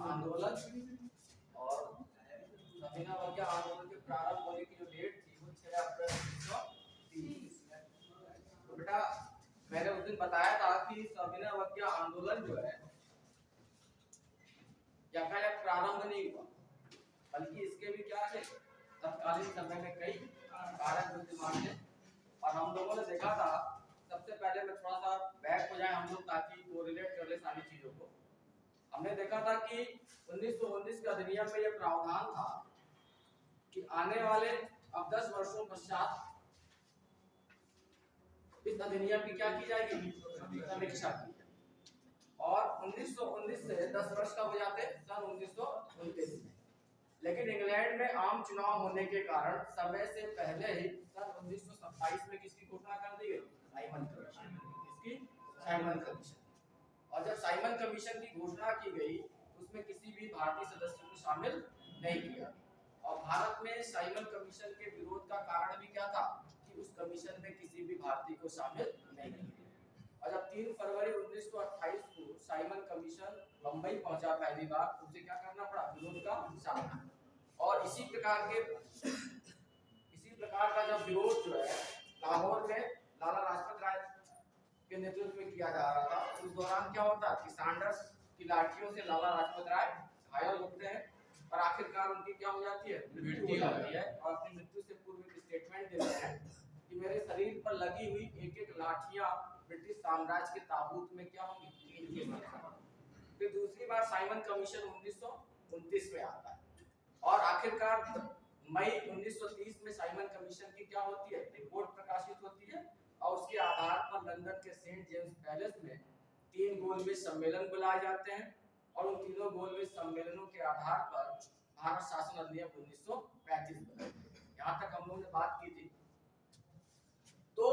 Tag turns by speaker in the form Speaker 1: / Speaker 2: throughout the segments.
Speaker 1: आंदोलन और सविनय अवज्ञा आंदोलन के प्रारंभ होने की जो डेट थी वो 6 अप्रैल 1930। तो बेटा मैंने उस दिन बताया था कि सविनय अवज्ञा आंदोलन जो है यातायात प्रारंभ नहीं हुआ, बल्कि इसके भी क्या थे तत्कालीन समय में कई कारक विद्यमान थे। और हम लोगों ने देखा था, सबसे पहले मैं थोड़ा सा बैक हो जाए हम लोग ताकि कोरिलेट कर ले सारी चीजों को। हमने देखा था कि 1919 के अधिनियम में यह प्रावधान था कि आने वाले अब 10 वर्षों पश्चात इस अधिनियम की क्या की जाएगी, समीक्षा की जाएगी। और 1919 से 10 वर्ष का हो जाते सन 1929 में। लेकिन इंग्लैंड में आम चुनाव होने के कारण समय से पहले ही सन 1927 में किसकी घोषणा कर दी गई, साइमन कमीशन। इसकी साइमन कमीशन। और जब साइमन कमीशन की घोषणा की गई उसमें किसी भी भारतीय सदस्य को शामिल नहीं किया। और भारत में साइमन कमीशन के विरोध का कारण भी क्या था कि उस कमीशन में किसी भी भारतीय को शामिल नहीं किया। और जब 3 फरवरी 1928 को साइमन कमीशन बंबई पहुंचा पहली बार, उसे क्या करना पड़ा, विरोध का सामना। और इसी प्रकार का जब विरोध जो है लाहौर में लाला लाजपत राय के नेतृत्व में किया जा रहा था, उस दौरान क्या होता है कि सैंडर्स की लाठियों से लाला लाजपत राय घायल होते हैं और आखिरकार उनकी क्या हो जाती है, मृत्यु हो जाती है। और अपनी मृत्यु से पूर्व एक स्टेटमेंट देते हैं कि मेरे शरीर पर लगी हुई एक-एक लाठियां ब्रिटिश साम्राज्य के ताबूत में क्या होंगी। फिर दूसरी बार साइमन कमीशन 1929 में आता है और आखिरकार मई 1930 में साइमन कमीशन की क्या होती है, रिपोर्ट प्रकाशित होती है। और उसके आधार पर लंदन के सेंट जेम्स पैलेस में 3 गोलमेज सम्मेलन बुलाए जाते हैं और उन तीनों गोलमेज सम्मेलनों के आधार पर भारत शासन अधिनियम 1935 बना। यहाँ तक हम लोगों ने बात की थी। तो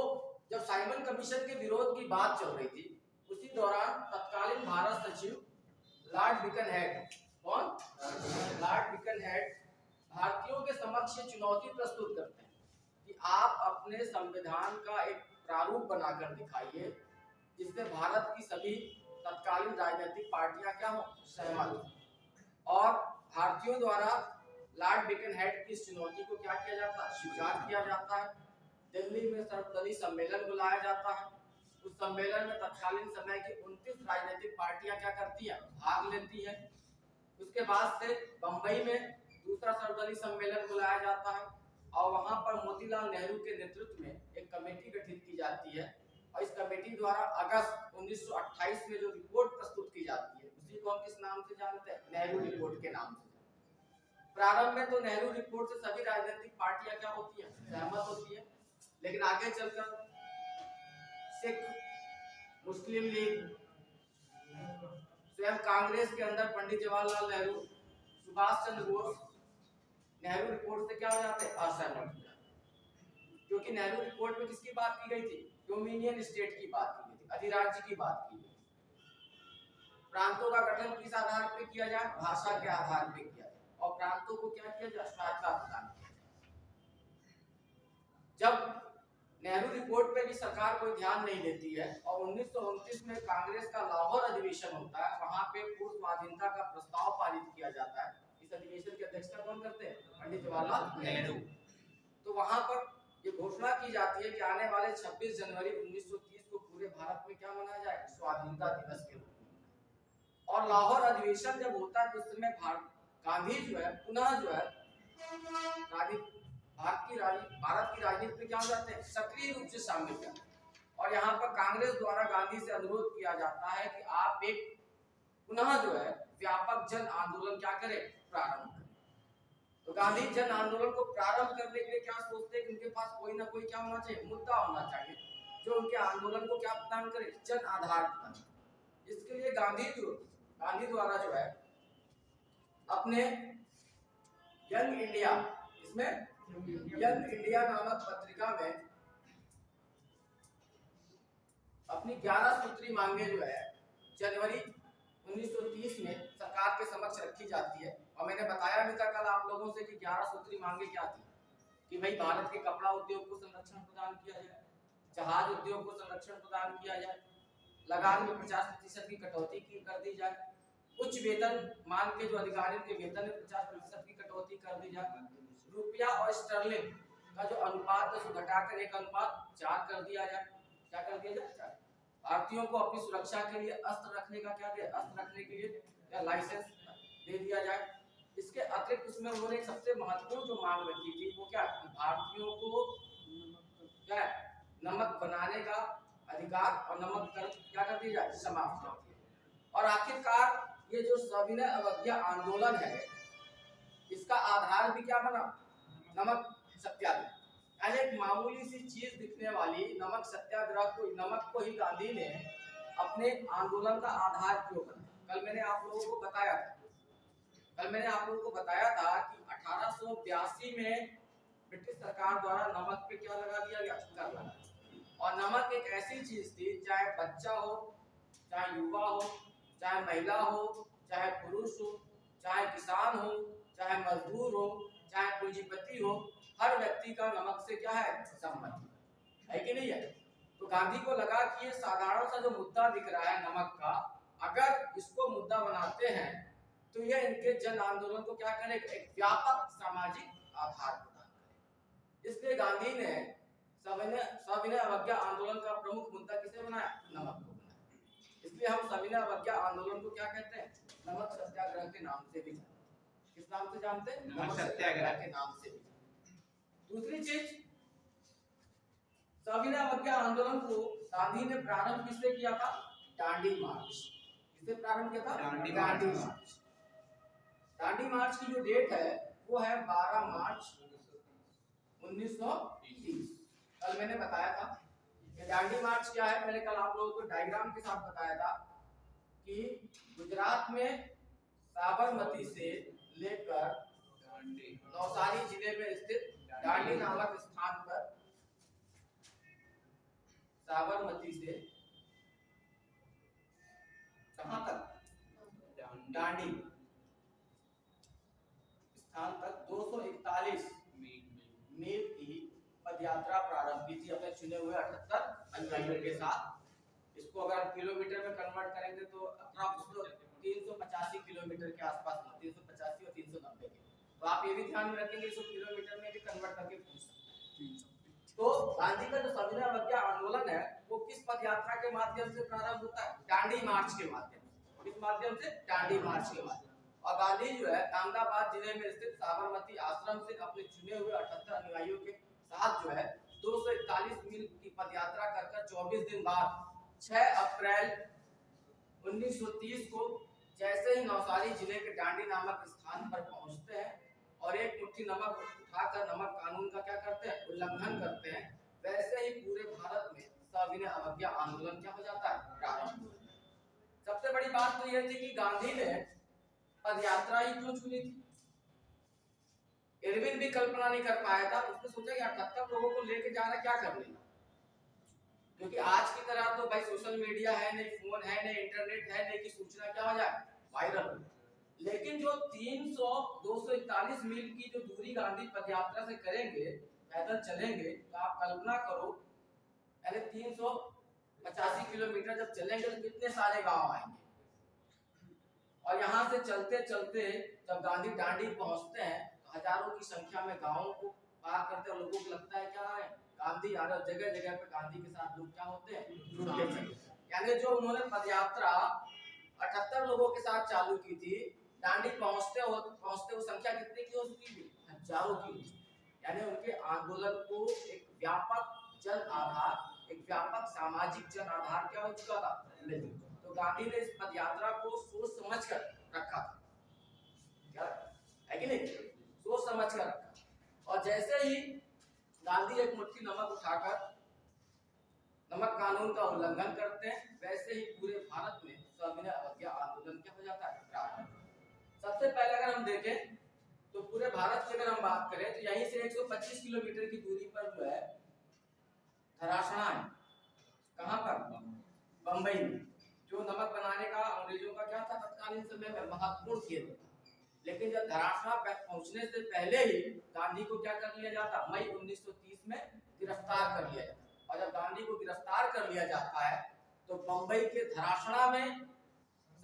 Speaker 1: जब साइमन कमीशन के विरोध की बात चल रही थी, उसी दौरान तत्कालीन भारत सचिव लॉर्ड बिकनहेड, कौन, लॉर्ड बिकनहेड भारतीयों के समक्ष चुनौती प्रस्तुत करते हैं कि आप अपने संविधान का एक प्रारूप बनाकर दिखाइए जिससे भारत की सभी तत्कालीन राजनीतिक पार्टियां क्या हो, सहमत हो। और भारतीयों द्वारा लॉर्ड बिकनहेड की इस चुनौती को क्या किया जाता है, स्वीकार किया जाता है। दिल्ली में सर्वदलीय सम्मेलन बुलाया जाता है। उस सम्मेलन में तत्कालीन समय की 29 राजनीतिक पार्टियां क्या करती हैं, भाग लेती हैं। उसके बाद से बंबई में दूसरा सर्वदलीय सम्मेलन बुलाया जाता है और वहां पर मोतीलाल नेहरू के नेतृत्व में एक कमेटी गठित की जाती है। और इस कमेटी द्वारा अगस्त 1928 में जो रिपोर्ट प्रस्तुत की जाती है उसी को हम किस नाम से जानते हैं, नेहरू रिपोर्ट के नाम से। प्रारंभ में तो नेहरू रिपोर्ट से सभी राजनीतिक पार्टियां क्या होती हैं, सहमत होती है। लेकिन आगे चलकर सिख, मुस्लिम लीग, स्वयं कांग्रेस के अंदर पंडित जवाहरलाल नेहरू, सुभाष चंद्र बोस नेहरू रिपोर्ट से क्या हो जाते हैं, असहमत हो जाते हैं। क्योंकि नेहरू रिपोर्ट में किसकी बात की गई थी, डोमिनियन स्टेट की बात की गई थी, अधिराज्य की बात की गई थी। प्रांतों का गठन किस आधार पर किया जाए, भाषा के आधार पर किया जाए और प्रांतों को क्या किया जाए, स्वायत्तता प्रदान किया जाए। जब नेहरू रिपोर्ट पे भी सरकार कोई ध्यान नहीं देती है और 1929 में कांग्रेस का लाहौर अधिवेशन होता है, वहां पे पूर्ण स्वाधीनता का प्रस्ताव पारित किया जाता है। इस अधिवेशन की अध्यक्षता कौन करते हैं, पंडित जवाहरलाल नेहरू। तो वहां पर ये घोषणा की जाती है कि आने वाले 26 जनवरी 1930 को पूरे भारत में क्या मनाया जाए, स्वाधीनता दिवस के रूप में। और लाहौर अधिवेशन जब होता है तो उस समय गांधी जो है पुनः जो है भारत की राजनीति में क्या हो जाते हैं, सक्रिय रूप से शामिल हो जाते हैं। और यहाँ पर कांग्रेस द्वारा गांधी से अनुरोध किया जाता है कि आप एक पुनः जो है व्यापक जन आंदोलन क्या करें, प्रारंभ करें। तो गांधी जन आंदोलन को प्रारंभ करने के लिए क्या सोचते हैं कि उनके पास कोई ना कोई क्या होना चाहिए, मुद्दा होना चाहिए जो उनके आंदोलन को क्या प्रदान करे, जन आधार प्रदान। इसके लिए गांधी द्वारा जो है अपने यंग इंडिया, इसमें यंग इंडिया नामक पत्रिका में अपनी 11 सूत्री मांगे जो है जनवरी 1930 में सरकार के समक्ष रखी जाती है। और मैंने बताया भी था कल आप लोगों से कि 11 सूत्री मांगे क्या थी, कि भाई भारत के कपड़ा उद्योग को संरक्षण प्रदान किया जाए, जहाज उद्योग को संरक्षण प्रदान किया जाए, लगान में 50% की कटौती की कर दी जाए, उच्च वेतन मान के जो अधिकारियों के वेतन में 50% की कटौती कर दी जाए। रुपया और स्टर्लिंग का जो अनुपात है उसको घटाकर 1:4 कर दिया जाए। क्या कर दिया जाए? भारतीयों को अपनी सुरक्षा के लिए अस्त्र रखने का क्या दिया, अस्त्र रखने के लिए क्या लाइसेंस दे दिया जाए। इसके अतिरिक्त उसमें उन्होंने सबसे महत्वपूर्ण जो मांग रखी थी वो क्या, भारतीयों को क्या नमक बनाने का अधिकार और नमक कर क्या कर दिया जाए, समाप्त कर दिया। और आखिरकार ये जो सविनय अवज्ञा आंदोलन है इसका आधार भी क्या बना, नमक सत्याग्रह। यानी एक मामूली सी चीज दिखने वाली नमक सत्याग्रह को, नमक को ही गांधी ने अपने आंदोलन का आधार क्यों बनाया। कल मैंने आप लोगों को बताया था कि 1882 में ब्रिटिश सरकार द्वारा नमक पे क्या लगा दिया गया, कर लगा। और नमक एक ऐसी चीज थी, चाहे बच्चा हो, चाहे युवा हो, चाहे महिला हो, चाहे पुरुष हो, चाहे किसान हो, चाहे मजदूर हो, चाहे पूंजीपति हो, हर व्यक्ति का नमक से क्या है, संबंध है कि नहीं है। तो गांधी को लगा कि ये साधारण सा जो मुद्दा दिख रहा है नमक का, अगर इसको मुद्दा बनाते हैं तो यह इनके जन आंदोलन को क्या करेगा, एक व्यापक सामाजिक आधार प्रदान करेगा। इसलिए गांधी ने सविनय अवज्ञा आंदोलन का प्रमुख मुद्दा किसे बनाया, नमक को बनाया। इसलिए हम सविनय अवज्ञा आंदोलन को क्या कहते हैं, नमक सत्याग्रह के नाम से भी जानते हैं। किस नाम से जानते हैं, नमक सत्याग्रह के नाम से भी। दूसरी चीज, सविनय अवज्ञा आंदोलन को गांधी ने प्रारंभ किससे किया था, दांडी मार्च। किससे प्रारंभ किया था, दांडी मार्च। दांडी मार्च की जो डेट है वो है 12 मार्च 1930। कल मैंने बताया था कि दांडी मार्च क्या है, मैंने कल आप लोगों को डायग्राम के साथ बताया था कि गुजरात में साबरमती से लेकर नवसारी जिले में स्थित दांडी नामक स्थान पर, साबरमती से कहां तक, दांडी स्थान तक 241 मील की पदयात्रा प्रारंभ की थी अपने चुने हुए 78 अनुयायियों के साथ। इसको अगर हम किलोमीटर में कन्वर्ट करेंगे तो अप्रॉक्स 385 किलोमीटर के आसपास, 385 और 390 के। तो आप ये भी ध्यान में रखेंगे इसको किलोमीटर में भी कन्वर्ट करके पूछ सकते हैं। तो गांधी का जो सविनय अवज्ञा आंदोलन है वो किस पदयात्रा के माध्यम से प्रारंभ होता है, दांडी मार्च के माध्यम से। किस माध्यम से, दांडी मार्च के माध्यम। और गांधी जो है अहमदाबाद जिले में स्थित साबरमती आश्रम से अपने चुने हुए 78 अनुयायियों के साथ जो है 241 मील की पदयात्रा कर 24 दिन बाद 6 अप्रैल 1930 को जैसे ही नवसारी जिले के दांडी नामक स्थान पर पहुंचते हैं और एक मुट्ठी नमक उठाकर नमक कानून का क्या करते हैं, उल्लंघन करते हैं, वैसे ही पूरे भारत में सविनय अवज्ञा आंदोलन क्या हो जाता है, प्रारंभ। सबसे बड़ी बात तो यह थी कि गांधी ने पदयात्रा ही क्यों चुनी थी। इरविन भी कल्पना नहीं कर पाया था, उसने सोचा कि 78 लोगों को लेके जाना क्या कर लेना, क्योंकि आज की तरह तो भाई सोशल मीडिया है नहीं, फोन है नहीं, इंटरनेट है नहीं कि सूचना क्या हो जाए, वायरल हो। लेकिन जो 241 मील की जो दूरी गांधी पदयात्रा से करेंगे, पैदल चलेंगे, तो आप कल्पना करो यानी 385 किलोमीटर जब चलेंगे तो कितने सारे गांव आएंगे। और यहाँ से चलते चलते जब गांधी दांडी पहुंचते हैं तो हजारों की संख्या में गांवों को पार करते हैं। लोगों को लगता है क्या है, गांधी आ रहे, जगह जगह पे गांधी के साथ लोग क्या होते हैं, जुड़ते चले। यानी जो उन्होंने पदयात्रा 78 लोगों के साथ चालू की थी, दांडी पहुंचते वो संख्या कितनी की हो चुकी थी, हजारों की। यानी उनके आंदोलन को एक व्यापक जन आधार, एक व्यापक सामाजिक जन आधार क्या हो चुका था, मिल चुका। तो गांधी ने इस पदयात्रा को सोच समझ कर रखा था, क्या है कि नहीं, सोच समझ कर रखा। और जैसे ही गांधी एक मुट्ठी नमक उठाकर नमक कानून का उल्लंघन करते हैं, वैसे ही पूरे भारत में सविनय अवज्ञा आंदोलन क्या हो जाता है, प्रारंभ। सबसे पहले अगर हम देखें तो पूरे भारत की अगर हम बात करें तो यहीं से 125 किलोमीटर की दूरी पर जो है धरासना है। कहां पर, बंबई में। जो नमक बनाने का अंग्रेजों का क्या था, तत्कालीन समय में महत्वपूर्ण केंद्र था। लेकिन जब धरासना पहुंचने से पहले ही गांधी को क्या कर लिया जाता, मई 1930 में गिरफ्तार कर लिया जाता। और जब गांधी को गिरफ्तार कर लिया जाता है तो बंबई के धरासना में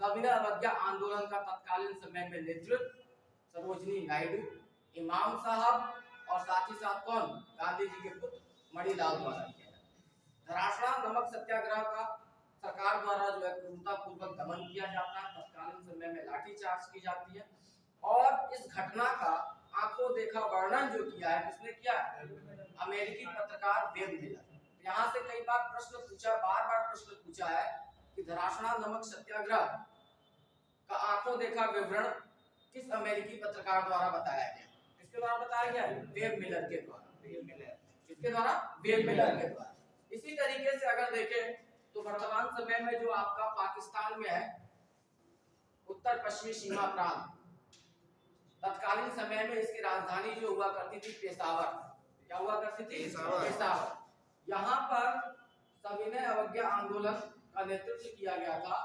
Speaker 1: सविनय अवज्ञा आंदोलन का तत्कालीन समय में नेतृत्व सरोजिनी नायडू, इमाम साहब और साथ ही साथ कौन, गांधी जी के पुत्र मणिलाल द्वारा किया जाता है। धरासना नमक सत्याग्रह का सरकार द्वारा जो है क्रूरतापूर्वक दमन किया जाता है। तत्कालीन समय में लाठीचार्ज की जाती है और इस घटना का आंखों देखा वर्णन जो किया है, किसने किया है? अमेरिकी पत्रकार वेब मिलर। यहाँ से कई बार प्रश्न पूछा, बार बार प्रश्न पूछा है कि धरासना नमक सत्याग्रह का आंखों देखा विवरण किस अमेरिकी पत्रकार द्वारा बताया गया? किसके द्वारा बताया गया? वेब मिलर के द्वारा। किसके द्वारा? वेब मिलर के द्वारा। इसी तरीके से अगर देखें तो वर्तमान समय में जो आपका पाकिस्तान में है उत्तर पश्चिमी सीमा प्रांत, तत्कालीन समय में इसकी राजधानी जो हुआ करती थी पेशावर। क्या हुआ करती थी? पेशावर। यहाँ पर सविनय अवज्ञा आंदोलन का नेतृत्व किया गया था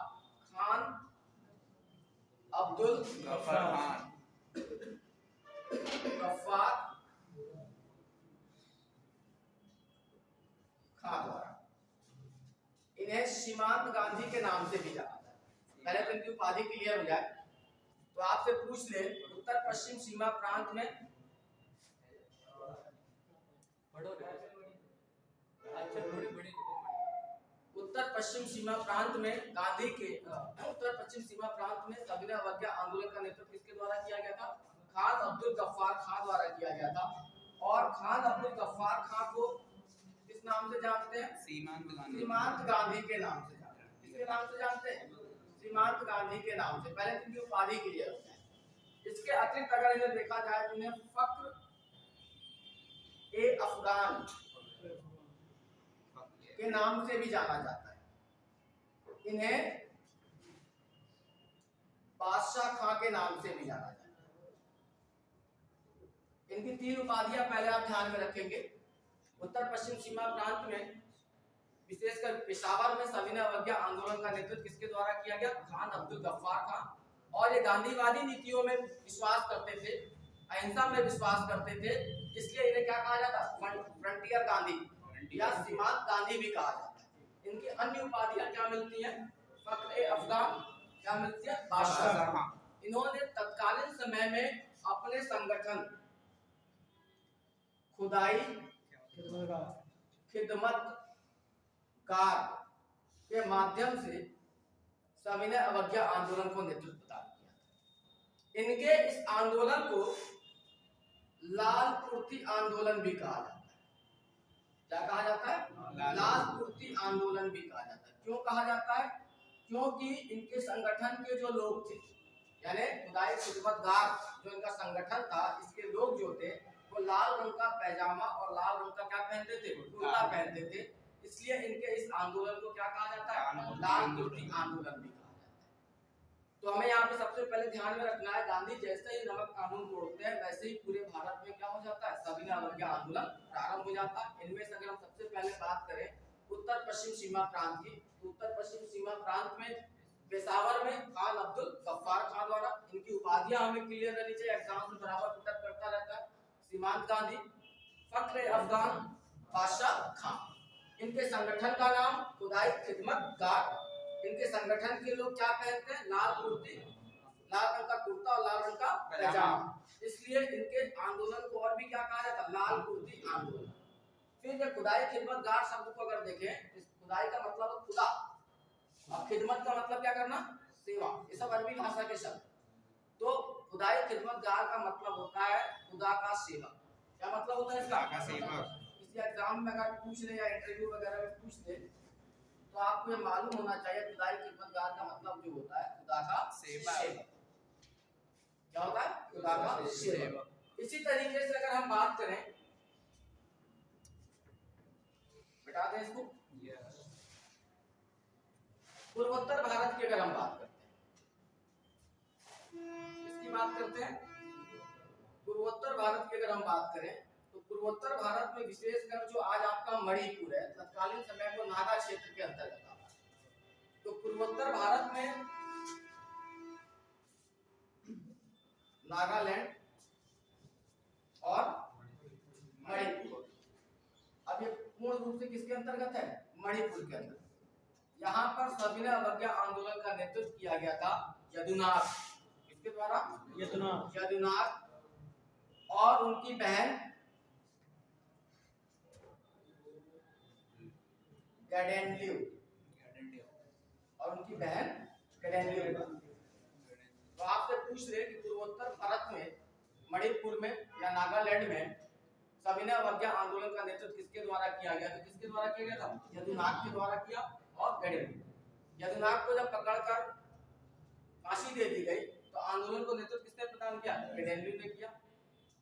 Speaker 1: खान अब्दुल गफ्फार खान द्वारा। इन्हें सीमांत गांधी के नाम से भी जाना जाता है। पहले तो इनकी उपाधि क्लियर हो जाए तो आपसे पूछ ले उत्तर पश्चिम सीमा प्रांत में उत्तर पश्चिम सीमा प्रांत में गांधी के उत्तर पश्चिम सीमा प्रांत में सविनय अवज्ञा आंदोलन का नेतृत्व किसके द्वारा किया गया था? खान अब्दुल गफ्फार खान द्वारा किया गया था। और खान अब्दुल गफ्फार खान को किस नाम से जानते हैं? सीमांत गांधी के नाम से जानते हैं। किसके नाम से जानते हैं? सीमांत गांधी के नाम से। पहले इनकी उपाधि क्लियर हो जाए। इसके अतिरिक्त अगर इन्हें देखा जाए तो इन्हें फक्र ए अफगान के नाम से भी जाना जाता है। इन्हें बादशाह खां के नाम से भी जाना जाता है। इनकी तीन उपाधियां पहले आप ध्यान में रखेंगे। उत्तर पश्चिम सीमा प्रांत में विशेषकर पेशावर में सविनय अवज्ञा आंदोलन का नेतृत्व किसके द्वारा किया गया? खान अब्दुल गफ्फार खान। और ये गांधीवादी नीतियों में विश्वास करते थे, अहिंसा में विश्वास करते थे, इसलिए इन्हें क्या कहा जाता? फ्रंटियर गांधी या सीमांत गांधी भी कहा जाता है। इनकी अन्य उपाधियां क्या मिलती हैं? फक्र ए अफगान, क्या मिलती है? बादशाह। इन्होंने तत्कालीन समय में अपने संगठन खुदाई खिदमत कार के माध्यम से सविनय अवज्ञा आंदोलन को नेतृत्व प्रदान किया। इनके इस आंदोलन को लाल कुर्ती आंदोलन भी कहा जाता है। क्या कहा जाता है? लाल कुर्ती आंदोलन भी कहा जाता है। क्यों कहा जाता है? क्योंकि इनके संगठन के जो लोग थे, यानी खुदाई खिदमतगार जो इनका संगठन था, इसके लोग जो थे वो लाल रंग का पैजामा और लाल रंग का क्या पहनते थे? कुर्ता पहनते थे। इसलिए इनके इस आंदोलन को क्या कहा जाता है? लाल कुर्ती आंदोलन भी कहा जाता है। तो हमें यहाँ पे सबसे पहले ध्यान में रखना है, गांधी जैसे ही नमक कानून तोड़ते हैं वैसे ही पूरे भारत में क्या हो जाता है? सविनय अवज्ञा आंदोलन प्रारंभ हो जाता है। इनमें से अगर हम सबसे पहले बात करें उत्तर पश्चिम सीमा प्रांत की, उत्तर पश्चिम सीमा प्रांत में पेशावर में खान अब्दुल गफ्फार खान द्वारा। इनकी उपाधियां हमें क्लियर रहनी चाहिए, एग्जाम में बराबर पुटअप करता रहता है। सीमांत गांधी, फक्र अफगान, बादशाह खान। इनके संगठन का नाम खुदाई खिदमतगार। इनके संगठन के लोग क्या पहनते हैं? लाल कुर्ती, लाल रंग का कुर्ता और लाल रंग का पैजामा। इसलिए इनके आंदोलन को और भी क्या कहा जाता है? लाल कुर्ती आंदोलन। फिर ये खुदाई खिदमतगार शब्द को अगर देखें, इस खुदाई का मतलब खुदा और खिदमत का मतलब क्या करना? सेवा। ये सब अरबी भाषा के शब्द। तो खुदाई खिदमतगार का मतलब होता है खुदा का सेवक। क्या मतलब होता है इसका? खुदा का सेवक। किसी एग्जाम में अगर पूछ ले या इंटरव्यू वगैरह में पूछ ले तो आपको ये मालूम होना चाहिए खुदाई खिदमतगार का मतलब जो होता है खुदा का सेवक। क्या होता है? खुदा का सेवक। इसी तरीके से अगर हम बात करें, बता दें इसको, पूर्वोत्तर भारत की अगर हम बात करते हैं, इसकी बात करते हैं, पूर्वोत्तर भारत की अगर हम बात करें तो पूर्वोत्तर भारत में विशेषकर जो आज आपका मणिपुर है, तत्कालीन समय को नागा क्षेत्र के अंतर्गत आता है। तो पूर्वोत्तर भारत में नागालैंड और मणिपुर, अब ये पूर्ण रूप से किसके अंतर्गत है? मणिपुर के अंतर्गत। यहाँ पर सविनय अवज्ञा आंदोलन का नेतृत्व किया गया था यदुनाथ, किसके द्वारा? यदुनाथ और उनकी बहन गैडेनलिव और उनकी बहन गैडेनलिव। तो आपसे पूछ रहे कि पूर्वोत्तर भारत में मणिपुर में या नागालैंड में सविनय अवज्ञा आंदोलन का नेतृत्व किसके द्वारा किया गया? तो किसके द्वारा किया गया था? यदुनाथ के द्वारा किया और गैडेनलिव। यदुनाथ को जब पकड़कर फांसी दे दी गई तो आंदोलन को नेतृत्व किसने प्रदान किया? गैडेनलिव ने किया।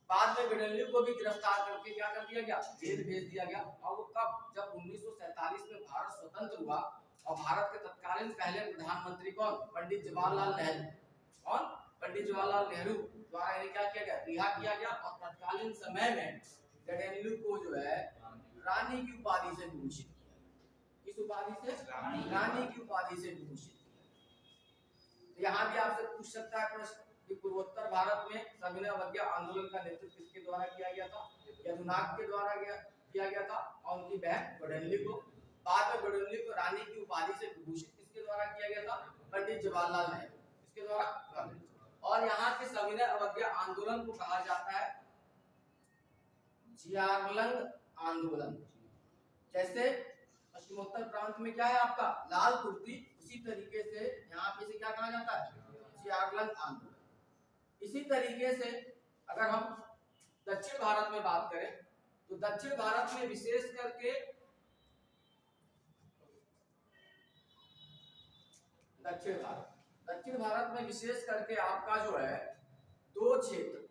Speaker 1: बाद में गैडेनलिव को भी गिरफ्तार करके क्या कर दिया गया? जेल भेज दिया गया। और वो कब? जब 1947 में भारत स्वतंत्र हुआ और भारत के तत्कालीन पहले प्रधानमंत्री कौन? पंडित जवाहरलाल नेहरू। कौन? पंडित जवाहरलाल नेहरू द्वारा इन्हें क्या किया गया? रिहा किया गया। और तत्कालीन समय में गैडेनलिव को जो है रानी की उपाधि से विभूषित किया। किस उपाधि से? रानी की उपाधि से विभूषित किया। यहाँ भी आपसे पूछ सकता है प्रश्न कि पूर्वोत्तर भारत में सविनय अवज्ञा आंदोलन का नेतृत्व किसके द्वारा किया गया था? यदुनाथ के द्वारा किया गया था और उनकी बहन गैडेनलिव को। बाद में गैडेनलिव को रानी की उपाधि से विभूषित किसके द्वारा किया गया था? पंडित जवाहरलाल नेहरू। किसके द्वारा? और यहाँ के सविनय अवज्ञा आंदोलन को कहा जाता है जियारलंग आंदोलन। जैसे पश्चिमोत्तर प्रांत में क्या है आपका? लाल कुर्ती, उसी तरीके से यहाँ पे से क्या कहा जाता है? जियारलंग आंदोलन। इसी तरीके से अगर हम दक्षिण भारत में बात करें तो दक्षिण भारत में विशेष करके दक्षिण भारत में विशेष करके आपका जो है दो क्षेत्र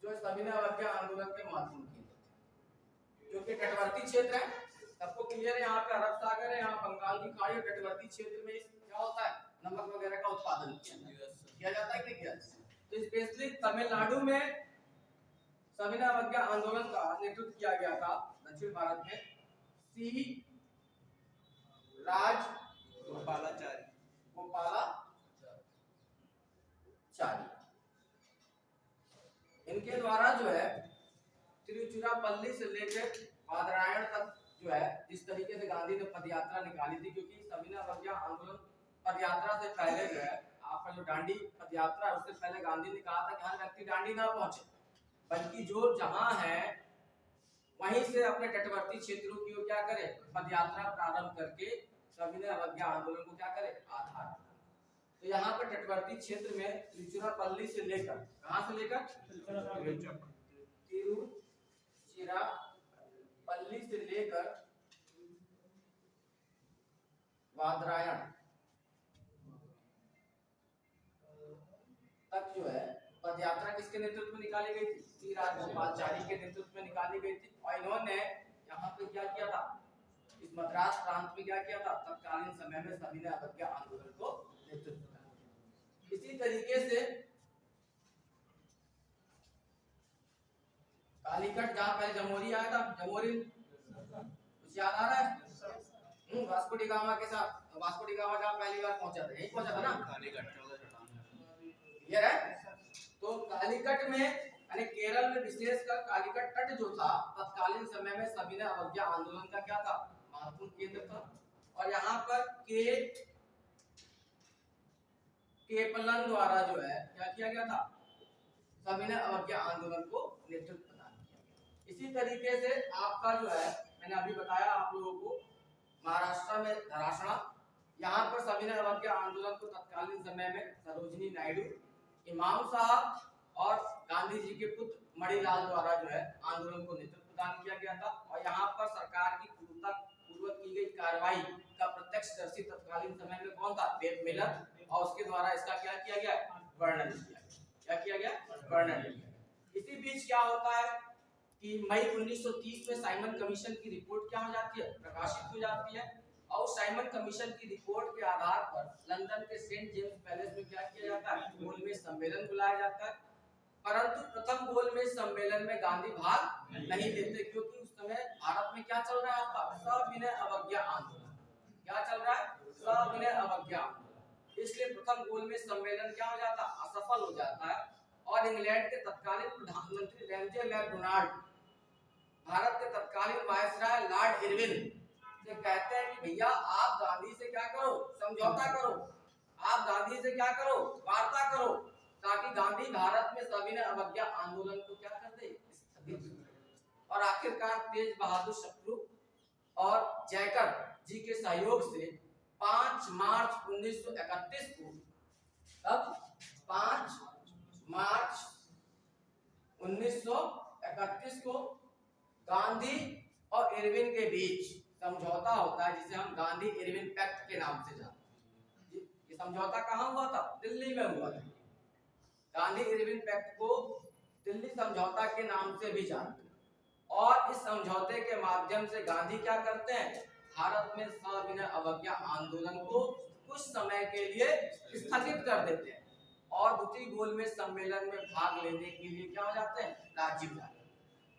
Speaker 1: जो सविनय अवज्ञा आंदोलन के महत्वपूर्ण केंद्र थे, जो कि तटवर्ती क्षेत्र है। सबको क्लियर है? यहाँ पे अरब सागर है, यहाँ बंगाल की खाड़ी, तटवर्ती क्षेत्र में क्या होता है? नमक वगैरह का उत्पादन किया जाता है। क्या? तो स्पेशली तमिलनाडु में सविनय अवज्ञा आंदोलन का नेतृत्व किया गया था दक्षिण भारत में सी राज गोपालाचारी। इनके द्वारा जो है तिरुचिरापल्ली से लेकर बादरायण तक जो है जिस तरीके से गांधी ने पदयात्रा निकाली थी, क्योंकि सविनय अवज्ञा आंदोलन पदयात्रा से पहले जो है आपका जो दांडी पदयात्रा है उससे पहले गांधी ने कहा था कि हर व्यक्ति दांडी ना पहुंचे, बल्कि जो जहां है वहीं से अपने तटवर्ती क्षेत्रों की ओर क्या करे? पदयात्रा प्रारंभ करके सविनय अवज्ञा आंदोलन को क्या करे? आधार। तो यहाँ पर तटवर्ती क्षेत्र में तिरुचिरापल्ली से लेकर कहां से लेकर? तिरुचिरापल्ली से लेकर बादरायण तक जो है पदयात्रा किसके नेतृत्व में निकाली गई थी? सी राजगोपालाचारी के नेतृत्व में निकाली गई थी। और इन्होंने यहाँ पे क्या किया था? इस मद्रास प्रांत में क्या किया था? तत्कालीन समय में सविनय अवज्ञा आंदोलन को नेतृत्व किया। इसी तरीके से कालीकट, जहाँ पहले जमोरी आया था, जमोरी कुछ याद आ रहा है? वास्को डी गामा के साथ, वास्को डी गामा जहाँ पहली बार पहुंचा था, यही पहुंचा था ना? क्लियर है? तो कालीकट में यानी केरल में विशेषकर कालीकट तट जो था तत्कालीन समय में सविनय अवज्ञा आंदोलन का क्या था? महत्वपूर्ण केंद्र था। और यहाँ पर केपलन द्वारा जो है क्या किया गया था? सविनय अवज्ञा आंदोलन को नेतृत्व प्रदान किया गया। इसी तरीके से आपका जो है मैंने अभी बताया आप लोगों को महाराष्ट्र में धरासना, यहाँ पर सविनय अवज्ञा आंदोलन को तत्कालीन समय में सरोजिनी नायडू, इमाम साहब और गांधी जी के पुत्र मणिलाल द्वारा जो है आंदोलन को नेतृत्व प्रदान किया गया था। और यहाँ पर सरकार की पूर्वक की गई कार्रवाई का प्रत्यक्षदर्शी तत्कालीन समय में कौन था? Web Miller. और उसके द्वारा इसका क्या किया गया? वर्णन किया गया। क्या किया गया? वर्णन किया। इसी बीच क्या होता है कि मई 1930 में साइमन कमीशन की रिपोर्ट क्या हो जाती है? प्रकाशित हो जाती है। और साइमन कमीशन की रिपोर्ट के आधार पर लंदन के सेंट जेम्स पैलेस में क्या किया जाता है? गोलमेज सम्मेलन बुलाया जाता है। परंतु प्रथम गोलमेज सम्मेलन में गांधी भाग नहीं लेते, क्योंकि उस समय भारत में क्या चल रहा है आपका? सविनय अवज्ञा आंदोलन। क्या चल रहा है? सविनय अवज्ञा आंदोलन। इसलिए प्रथम गोलमेज सम्मेलन क्या हो जाता? असफल हो जाता है। और इंग्लैंड के तत्कालीन प्रधानमंत्री रैमजे मैकडोनाल्ड, भारत के तत्कालीन वायसराय लॉर्ड इरविन से कहते हैं कि भैया आप गांधी से क्या करो, समझौता करो, आप गांधी से क्या करो, वार्ता करो, ताकि गांधी भारत में सविनय अवज्ञा आंदोलन को क्या कर दे, स्थगित। और आखिरकार तेज बहादुर शत्रु और जयकर जी के सहयोग से 5 मार्च 1931 को, तब 5 मार्च 1931 को गांधी और इरविन के बीच समझौता होता है, जिसे हम गांधी इरविन पैक्ट के नाम से जानते हैं। ये समझौता कहाँ हुआ था? दिल्ली में हुआ था। गांधी इरविन पैक्ट को दिल्ली समझौता के नाम से भी जानते हैं। और इस समझौते के माध्यम से गांधी क्या करते हैं, भारत में सविनय अवज्ञा आंदोलन को कुछ समय के लिए स्थगित कर देते हैं और द्वितीय गोलमेज सम्मेलन में भाग लेने के लिए क्या हो जाते हैं, राजी हो जाते हैं।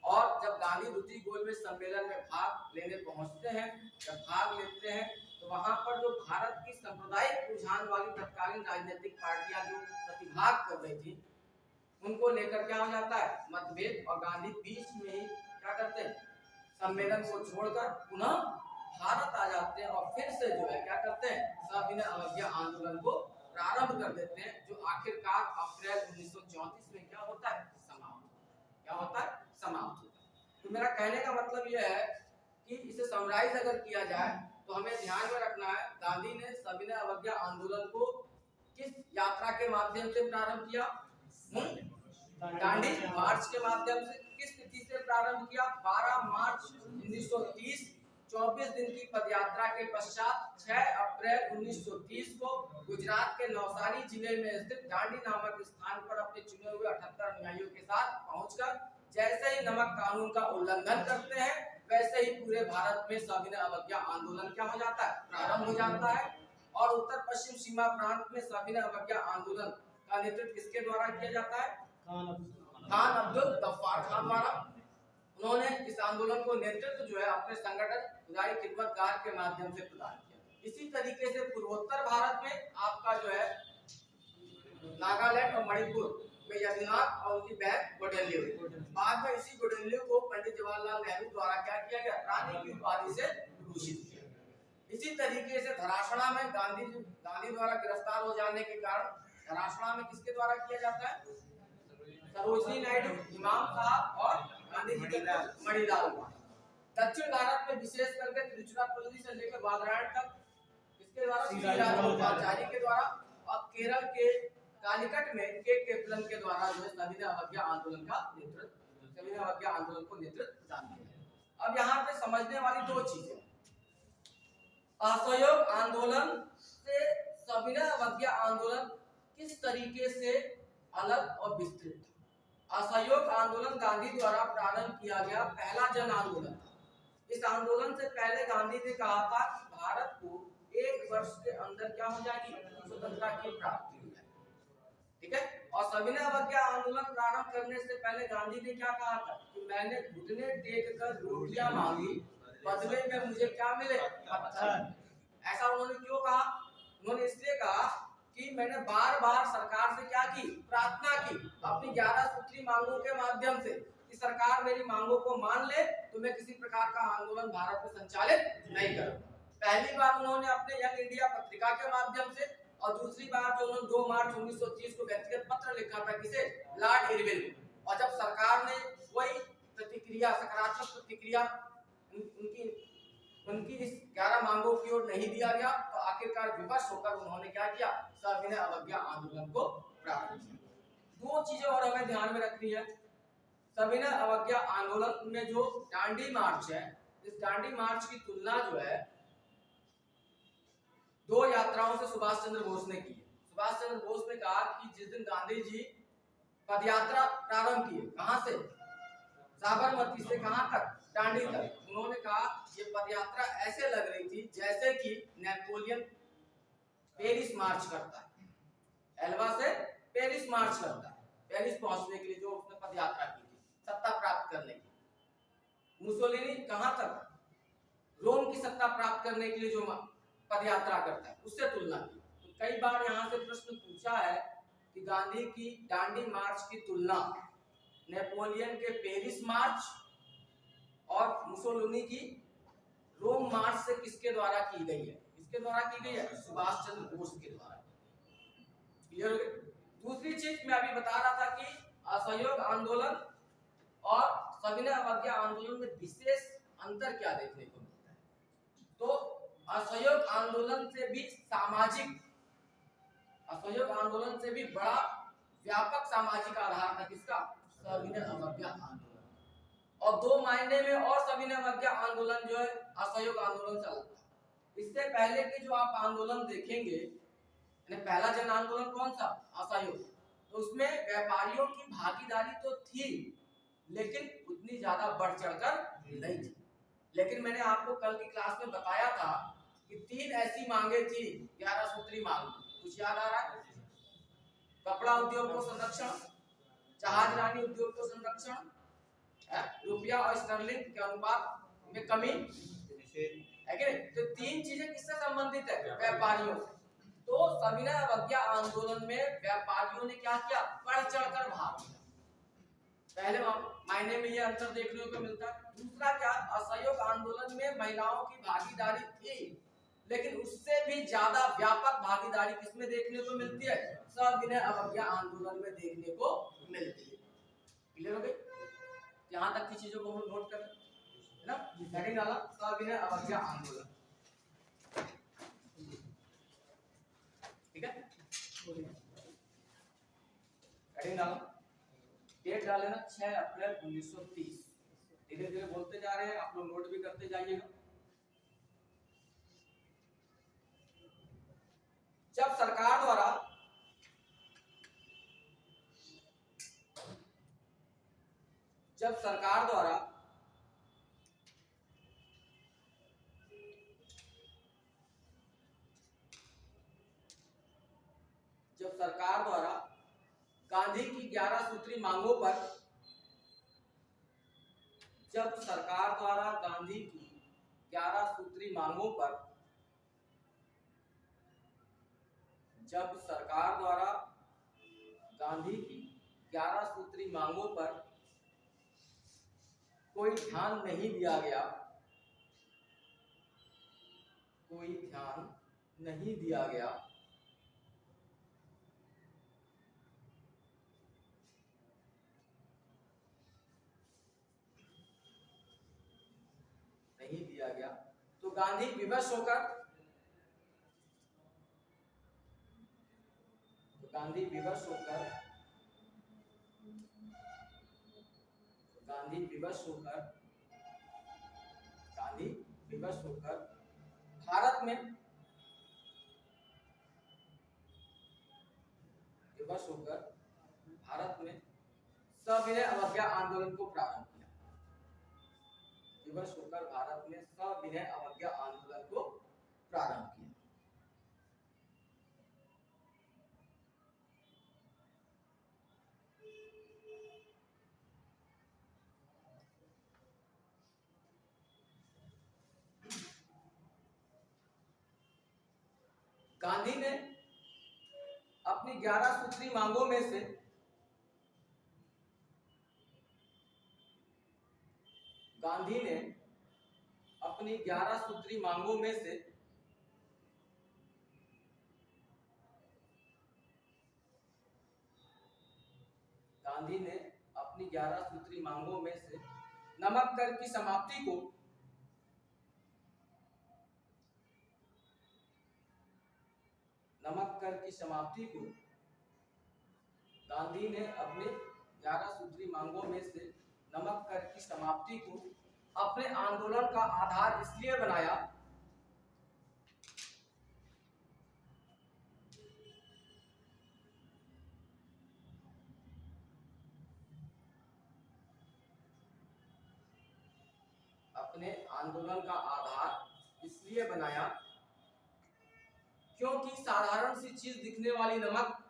Speaker 1: और जब गांधी द्वितीय गोलमेज सम्मेलन में भाग लेने पहुंचते हैं, जब भाग लेते हैं, तो वहां पर जो भारत की सांप्रदायिक रुझान वाली तत्कालीन राजनीतिक पार्टियां जो प्रतिभाग कर रही थी, उनको लेकर क्या हो जाता है, मतभेद, और गांधी बीच में ही क्या करते हैं, सम्मेलन को छोड़कर पुनः भारत आ जाते हैं और फिर से जो है क्या करते हैं, सविनय अवज्ञा आंदोलन को प्रारंभ कर देते हैं, जो आखिरकार अप्रैल 1934 में क्या होता है, समाप्त। क्या होता है, समाप्त होता है। तो मेरा कहने का मतलब यह है कि इसे समराइज अगर किया जाए तो हमें ध्यान में रखना है, गांधी ने सविनय अवज्ञा आंदोलन को किस यात्रा के माध्यम से प्रारंभ किया, दांडी मार्च के माध्यम से। किस तिथि से प्रारंभ किया, 12 मार्च 1930। 24 दिन की पदयात्रा के पश्चात 6 अप्रैल 1930 को गुजरात के नवसारी जिले में स्थित दांडी नामक स्थान पर अपने चुने हुए 78 अनुयायियों के साथ पहुंचकर जैसे ही नमक कानून का उल्लंघन करते हैं, वैसे ही पूरे भारत में सविनय अवज्ञा आंदोलन क्या हो जाता है, प्रारंभ हो जाता है। और उत्तर पश्चिम सीमा प्रांत में सविनय अवज्ञा आंदोलन का नेतृत्व किसके द्वारा किया जाता है, खान अब्दुल गफ्फार खान द्वारा। उन्होंने इस आंदोलन को नेतृत्व जो है अपने संगठन खुदाई खिदमतगार के माध्यम से प्रदान किया। इसी तरीके से पूर्वोत्तर भारत में आपका जो है नागालैंड और मणिपुर में यदुनाथ और उनकी बहन गोडेल्यू, बाद में इसी गोडेल्यू को पंडित जवाहरलाल नेहरू द्वारा क्या किया गया, रानी की उपाधि से विभूषित किया। इसी तरीके से धरासना में गांधी द्वारा गिरफ्तार हो जाने के कारण धरासना में किसके द्वारा किया जाता है, सरोजनी नायडू, इमाम साहब और गांधी जी के मणिलाल। दक्षिण भारत में विशेष करके तिरुचिरापल्ली से लेकर बादरायण तक किसके द्वारा, श्रीराजाचार्य के द्वारा। और केरल के कालीकट में के केपलन के द्वारा जो सविनय अवज्ञा आंदोलन का नेतृत्व, सविनय अवज्ञा आंदोलन को नेतृत्व प्रदान किया। अब यहाँ पे समझने वाली दो चीजें, असहयोग आंदोलन से सविनय अवज्ञा आंदोलन किस तरीके से अलग और विस्तृत। असहयोग आंदोलन गांधी द्वारा प्रारंभ किया गया पहला जन आंदोलन था। इस आंदोलन से पहले गांधी ने कहा था कि भारत को 1 वर्ष के अंदर क्या हो जाएगी, स्वतंत्रता की प्राप्ति हो जाएगी। ठीक है। और सविनय अवज्ञा आंदोलन प्रारंभ करने से पहले गांधी ने क्या कहा था कि मैंने घुटने टेक कर रोटियां मांगी, बदले में मुझे क्या मिले, पत्थर। ऐसा उन्होंने क्यों कहा, उन्होंने इसलिए कहा कि मैंने बार बार सरकार से क्या की, प्रार्थना की अपनी 11 सूत्री मांगों के माध्यम से कि सरकार मेरी मांगों को मान ले तो मैं किसी प्रकार का आंदोलन भारत में संचालित नहीं करूंगा। पहली बार उन्होंने अपने यंग इंडिया पत्रिका के माध्यम से, और दूसरी बार जो उन्होंने 2 मार्च 1930 को व्यक्तिगत पत्र लिखा था किसे, लॉर्ड इरविन को। और जब सरकार ने वही प्रतिक्रिया, सकारात्मक प्रतिक्रिया उनकी इस 11 मांगों की ओर नहीं दिया गया, तो आखिरकार विवश होकर उन्होंने क्या किया, सविनय अवज्ञा आंदोलन को प्रारंभ किया। 2 चीजें और हमें ध्यान में रखनी है। सविनय अवज्ञा आंदोलन में जो दांडी मार्च है, इस दांडी मार्च की तुलना जो है 2 यात्राओं से सुभाष चंद्र बोस ने की। सुभाष चंद्र बोस ने कहा कि जिस दिन गांधी जी पदयात्रा प्रारंभ किए, कहां से, साबरमती से कहां तक, दांडी तक, उन्होंने कहा ये पदयात्रा ऐसे लग रही थी जैसे कि नेपोलियन पेरिस मार्च करता है, एल्वा से पेरिस मार्च करता है, पेरिस पहुंचने के लिए जो उसने पदयात्रा की थी सत्ता प्राप्त करने की। मुसोलिनी कहां तक, रोम की सत्ता प्राप्त करने के लिए जो पदयात्रा करता है, उससे तुलना की। तो कई बार यहाँ से प्रश्न पूछा है कि गांधी की दांडी मार्च की तुलना नेपोलियन के पेरिस मार्च और मुसोलिनी की रोम मार्च से किसके द्वारा की गई है? किसके द्वारा की गई है? सुभाष चंद्र बोस के द्वारा। क्लियर हो गया? दूसरी चीज मैं अभी बता रहा था कि असहयोग आंदोलन और सविनय अवज्ञा आंदोलन में विशेष अंतर क्या देखने को मिलता है। तो असहयोग आंदोलन से भी असहयोग आंदोलन से भी बड़ा व्यापक सामाजिक आधार था किसका? सविनय अवज्ञा आंदोलन। और दो मायने में और सविनय अवज्ञा आंदोलन जो है असहयोग आंदोलन से अलग था। इससे पहले के जो आप आंदोलन देखेंगे, पहला जन आंदोलन कौन सा? असहयोग। तो उसमें व्यापारियों की भागीदारी तो थी लेकिन उतनी ज्यादा बढ़ चढ़कर नहीं थी। लेकिन मैंने आपको कल की क्लास में बताया था कि 3 ऐसी मांगे थी, 11 सूत्री मांग। कुछ याद आ रहा है? कपड़ा उद्योग को संरक्षण, जहाज रानी उद्योग को संरक्षण, रुपया और स्टर्लिंग के अनुपात में कमी है कि नहीं? तो 3 चीजें किससे संबंधित है? व्यापारियों से। तो सविनय अवज्ञा आंदोलन में व्यापारियों ने क्या किया? बढ़ चढ़कर भाग लिया। पहले मायने में ये अंतर देखने को मिलता है। दूसरा क्या? असहयोग आंदोलन में महिलाओं की भागीदारी थी लेकिन उससे भी ज्यादा व्यापक भागीदारी किसमें देखने को मिलती है? सविनय अवज्ञा आंदोलन में देखने को मिलती है। क्लियर हो गई? यहाँ तक की चीजों को हम नोट कर है ना। सेकंड वाला सविनय अवज्ञा आंदोलन, ठीक है। सेकंड वाला डेट डाले ना 6 अप्रैल 1930। धीरे धीरे बोलते जा रहे हैं, आप लोग नोट भी करते जाइएगा। जब सरकार द्वारा गांधी की 11 सूत्री मांगों पर जब सरकार द्वारा गांधी की 11 सूत्री मांगों पर जब सरकार द्वारा गांधी की 11 सूत्री मांगों पर कोई ध्यान नहीं दिया गया, कोई ध्यान नहीं दिया गया, नहीं दिया गया तो गांधी विवश होकर गांधी विवश होकर भारत में सविनय अवज्ञा आंदोलन को प्रारंभ किया। विवश होकर भारत में सविनय अवज्ञा आंदोलन को प्रारंभ किया। गांधी ने अपनी 11 सूत्री मांगों में से गांधी ने अपनी 11 सूत्री मांगों में से नमक कर की समाप्ति को गांधी ने अपने 11 सूत्री मांगों में से नमक कर की समाप्ति को अपने आंदोलन का आधार इसलिए बनाया क्योंकि साधारण सी चीज दिखने वाली नमक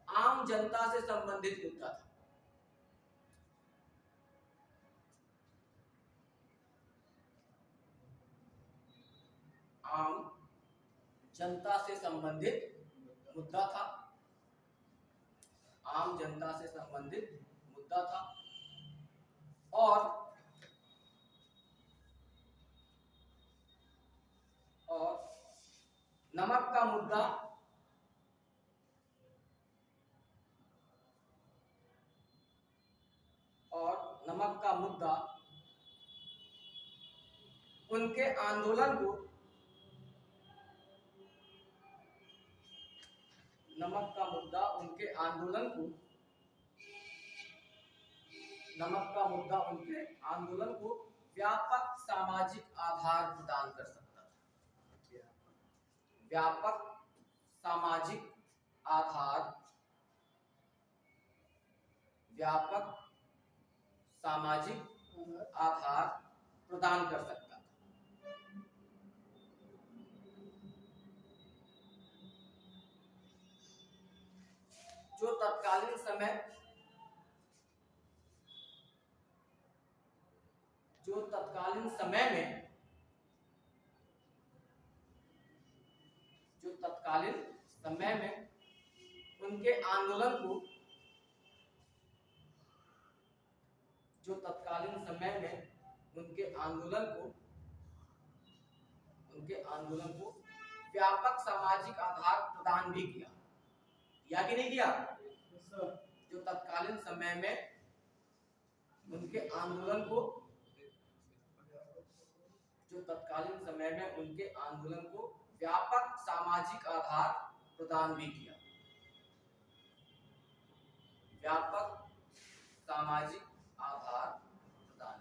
Speaker 1: आम जनता से संबंधित मुद्दा था। आम जनता से संबंधित मुद्दा था। आम जनता से संबंधित मुद्दा था। और नमक का मुद्दा उनके आंदोलन को नमक का मुद्दा उनके आंदोलन को व्यापक सामाजिक आधार प्रदान कर सकता था। व्यापक सामाजिक आधार प्रदान कर सकता था। जो तत्कालीन समय में उनके आंदोलन को व्यापक सामाजिक आधार प्रदान भी किया, या कि नहीं किया? जो तत्कालीन समय में उनके आंदोलन को व्यापक सामाजिक आधार प्रदान भी किया। व्यापक सामाजिक आधार प्रदान।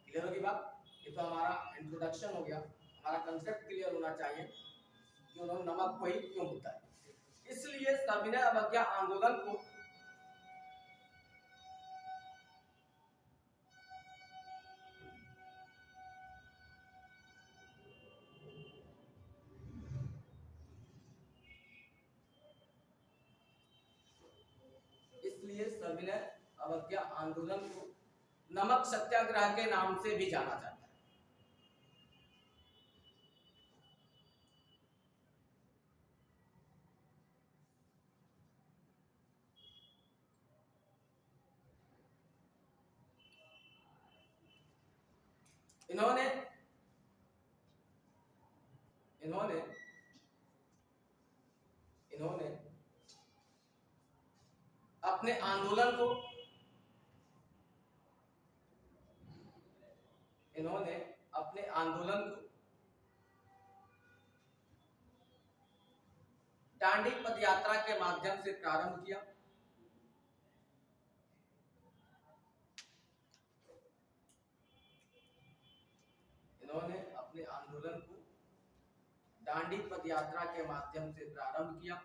Speaker 1: क्लियर होगी बात? ये तो हमारा इंट्रोडक्शन हो गया। हमारा कंसेप्ट क्लियर होना चाहिए कि उन्होंने नमक को ही क्यों बताया। इसलिए सविनय अवज्ञा आंदोलन को नमक सत्याग्रह के नाम से भी जाना जाता है। इन्होंने अपने आंदोलन को दांडी पदयात्रा के माध्यम से प्रारंभ किया। दांडी पदयात्रा के माध्यम से प्रारंभ किया।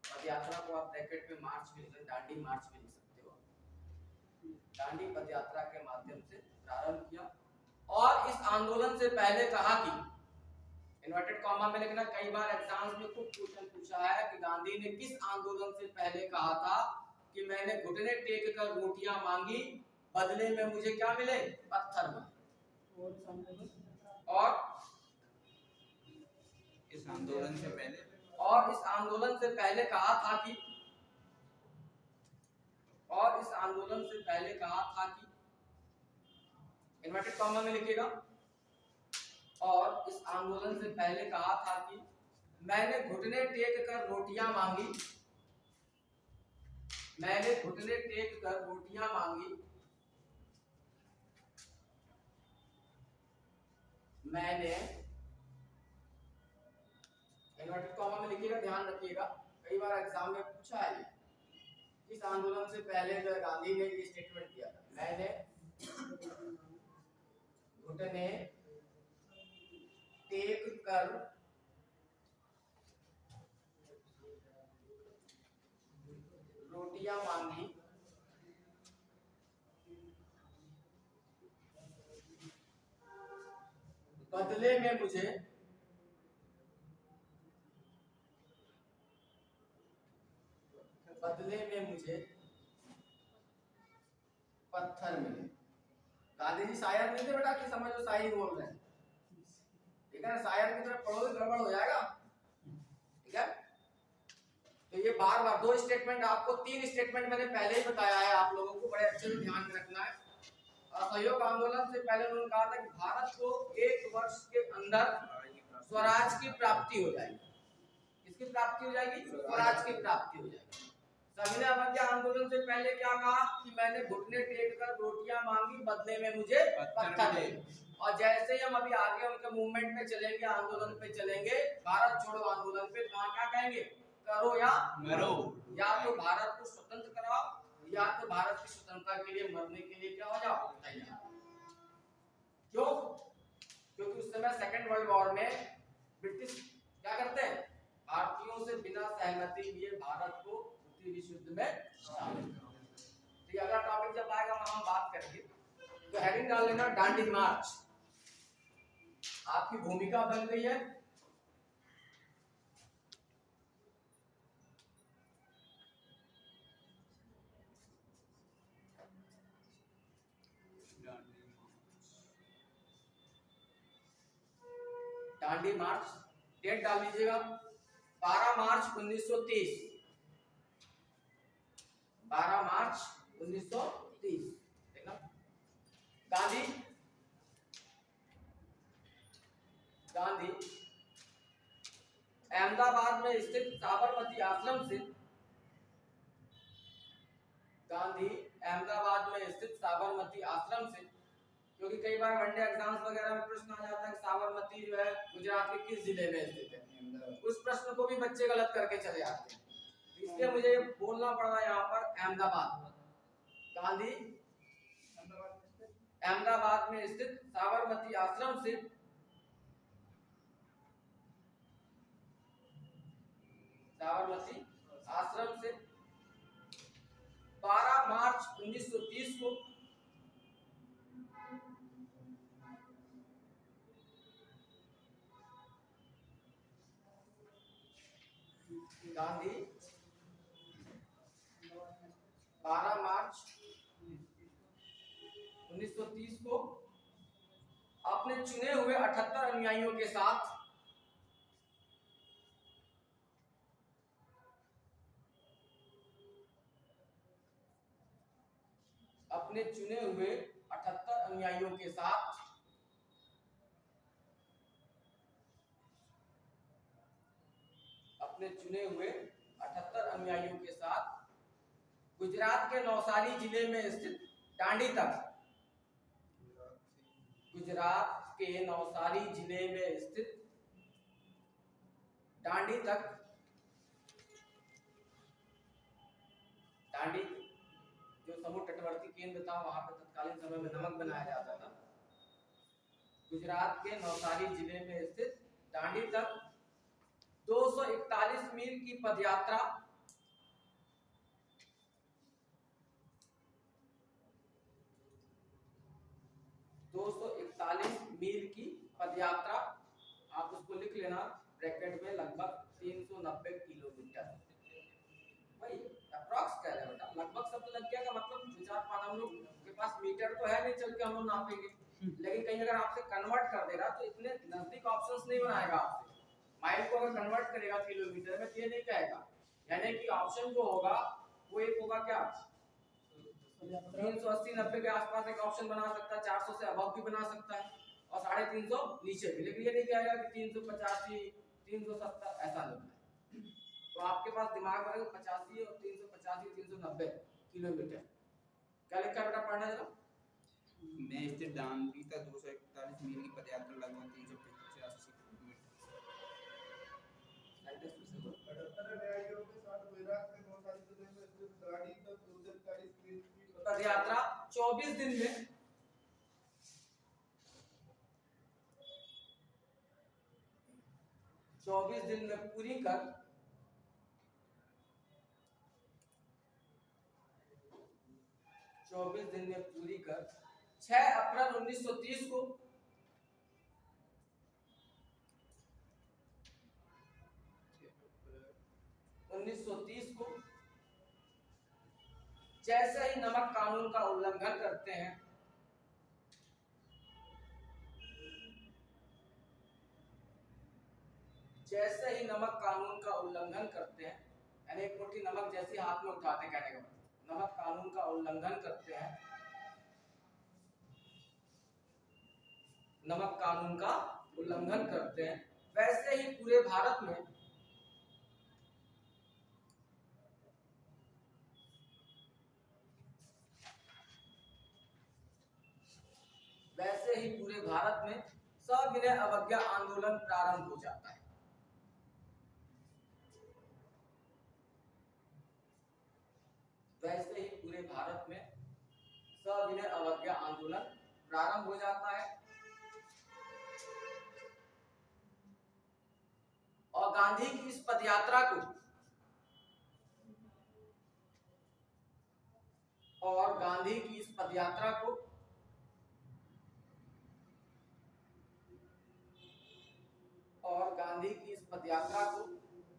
Speaker 1: पदयात्रा को आप ब्रैकेट में मार्च भी लिख, दांडी मार्च भी लिख सकते हो। दांडी पदयात्रा के माध्यम से प्रारंभ किया और इस आंदोलन से पहले कहा कि इन्वर्टेड कॉमा में लिखना, कई बार एग्जाम्स में खूब क्वेश्चन पूछा है कि गांधी ने किस आंदोलन से पहले कहा था कि मैंने घुटने टेक कर रोटियां मांगी, बदले में मुझे क्या मिले? पत्थर मिले। और इस आंदोलन से पहले कहा था कि इन्वर्टेड कॉमा में लिखिएगा, और इस आंदोलन से पहले कहा था कि मैंने घुटने टेक कर रोटियां मांगी, मैंने इन्वर्टेड कॉमा में लिखिएगा, ध्यान रखिएगा, कई बार एग्जाम में पूछा है। इस आंदोलन से पहले जो गांधी ने ये स्टेटमेंट दिया था, मैंने घुटने टेक कर रोटियां मांगी, बदले में मुझे पत्थर मिले। गांधी जी शायर नहीं थे बेटा कि समझो शायरी बोल रहे हैं, ठीक है ना, शायर की तरफ पढ़ोगे गड़बड़ हो जाएगा, ठीक है। तो ये बार बार दो स्टेटमेंट, आपको तीन स्टेटमेंट मैंने पहले ही बताया है, आप लोगों को बड़े अच्छे से ध्यान में रखना है। असहयोग आंदोलन से पहले उन्होंने कहा था कि भारत को 1 वर्ष के अंदर स्वराज की प्राप्ति हो जाएगी। किसकी प्राप्ति हो जाएगी? स्वराज की प्राप्ति हो जाएगी। सविनय अवज्ञा आंदोलन से पहले क्या कहा कि मैंने घुटने टेक कर रोटियां मांगी, बदले में मुझे पत्थर दे। और जैसे ही हम अभी आगे उनके मूवमेंट पे चलेंगे, आंदोलन पे चलेंगे, भारत छोड़ो आंदोलन पे, वहां क्या कहेंगे? करो या मरो, या तो भारत को स्वतंत्र कराओ या तो भारत की स्वतंत्रता के लिए मरने के लिए क्या हो जाओ तैयार। क्यों? क्योंकि उस समय सेकेंड वर्ल्ड वॉर में ब्रिटिश क्या करते हैं? भारतीयों से बिना सहमति लिए भारत को द्वितीय विश्व युद्ध में शामिल करते। तो अगला टॉपिक जब आएगा वहां हम बात करेंगे। तो हेडिंग डाल लेना दांडी मार्च। आपकी भूमिका बन गई है। दांडी मार्च, डेट डाल लीजिएगा 12 मार्च 1930। 12 मार्च 1930। देखना गांधी अहमदाबाद में स्थित साबरमती आश्रम से, गांधी अहमदाबाद में स्थित साबरमती आश्रम से, क्योंकि कई बार वनडे एग्जाम्स वगैरह में प्रश्न आ जाता है कि साबरमती जो है गुजरात के किस जिले में स्थित है, उस प्रश्न को भी बच्चे गलत करके चले जाते हैं, इसलिए मुझे बोलना पड़ रहा है यहाँ पर अहमदाबाद। गांधी अहमदाबाद में स्थित साबरमती आश्रम से साबरमती आश्रम से 12 मार्च 1930 को गांधी 12 मार्च 1930 को अपने चुने हुए 78 अनुयायियों के साथ गुजरात के नवसारी जिले में स्थित दांडी तक, गुजरात के नवसारी जिले में स्थित दांडी तक, दांडी जो समुद्र तटवर्ती केंद्र था, वहां पर तत्कालीन समय में नमक बनाया जाता था। गुजरात के नवसारी जिले में स्थित दांडी तक 241 मील की पदयात्रा 241 मील की पदयात्रा, आप उसको लिख लेना ब्रैकेट में, लगभग 390 किलोमीटर। भाई अप्रॉक्स कह रहे हैं बेटा, लगभग शब्द लग गया का मतलब विचार पाना, हम लोग के पास मीटर तो है नहीं चल के हम लोग नापेंगे, लेकिन कहीं अगर आपसे कन्वर्ट कर दे रहा तो इतने नजदीक ऑप्शंस नहीं बनाएगा आपसे। माइल को अगर कन्वर्ट करेगा किलोमीटर में तो ये नहीं कहेगा, यानी कि ऑप्शन जो होगा वो एक होगा क्या 380 90 के आसपास एक ऑप्शन बना सकता है, 400 से अबव भी बना सकता है और 350 नीचे भी, लेकिन ये नहीं कहेगा कि 385 370 ऐसा नहीं है। तो आपके पास दिमाग में 85 और 385 390 किलोमीटर क्या लिखा है बेटा, पढ़ना जरा।
Speaker 2: मैं स्थित दांडी तक 241 मील की पदयात्रा लगभग 385 किलोमीटर।
Speaker 1: पदयात्रा 24 दिन में 24 दिन में पूरी कर 24 दिन में पूरी कर 6 अप्रैल 1930 को जैसे ही नमक कानून का उल्लंघन करते हैं, जैसे ही नमक कानून का उल्लंघन करते हैं, यानी एक मुट्ठी नमक जैसे हाथ में उठाते, कहने का मतलब नमक कानून का उल्लंघन करते हैं, नमक कानून का उल्लंघन करते हैं, वैसे ही पूरे भारत में सविनय अवज्ञा आंदोलन प्रारंभ हो जाता है। वैसे ही पूरे भारत में सविनय अवज्ञा आंदोलन प्रारंभ हो जाता है और गांधी की इस पदयात्रा को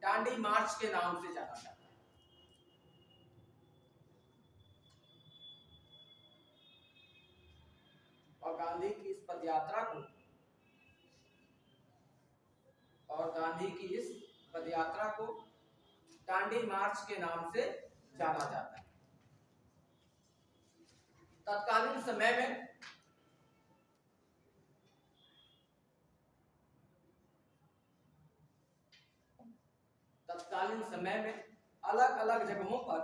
Speaker 1: दांडी मार्च के नाम से जाना जाता है। और गांधी की इस पदयात्रा को दांडी मार्च के नाम से जाना जाता है। तत्कालीन समय में अलग अलग जगहों पर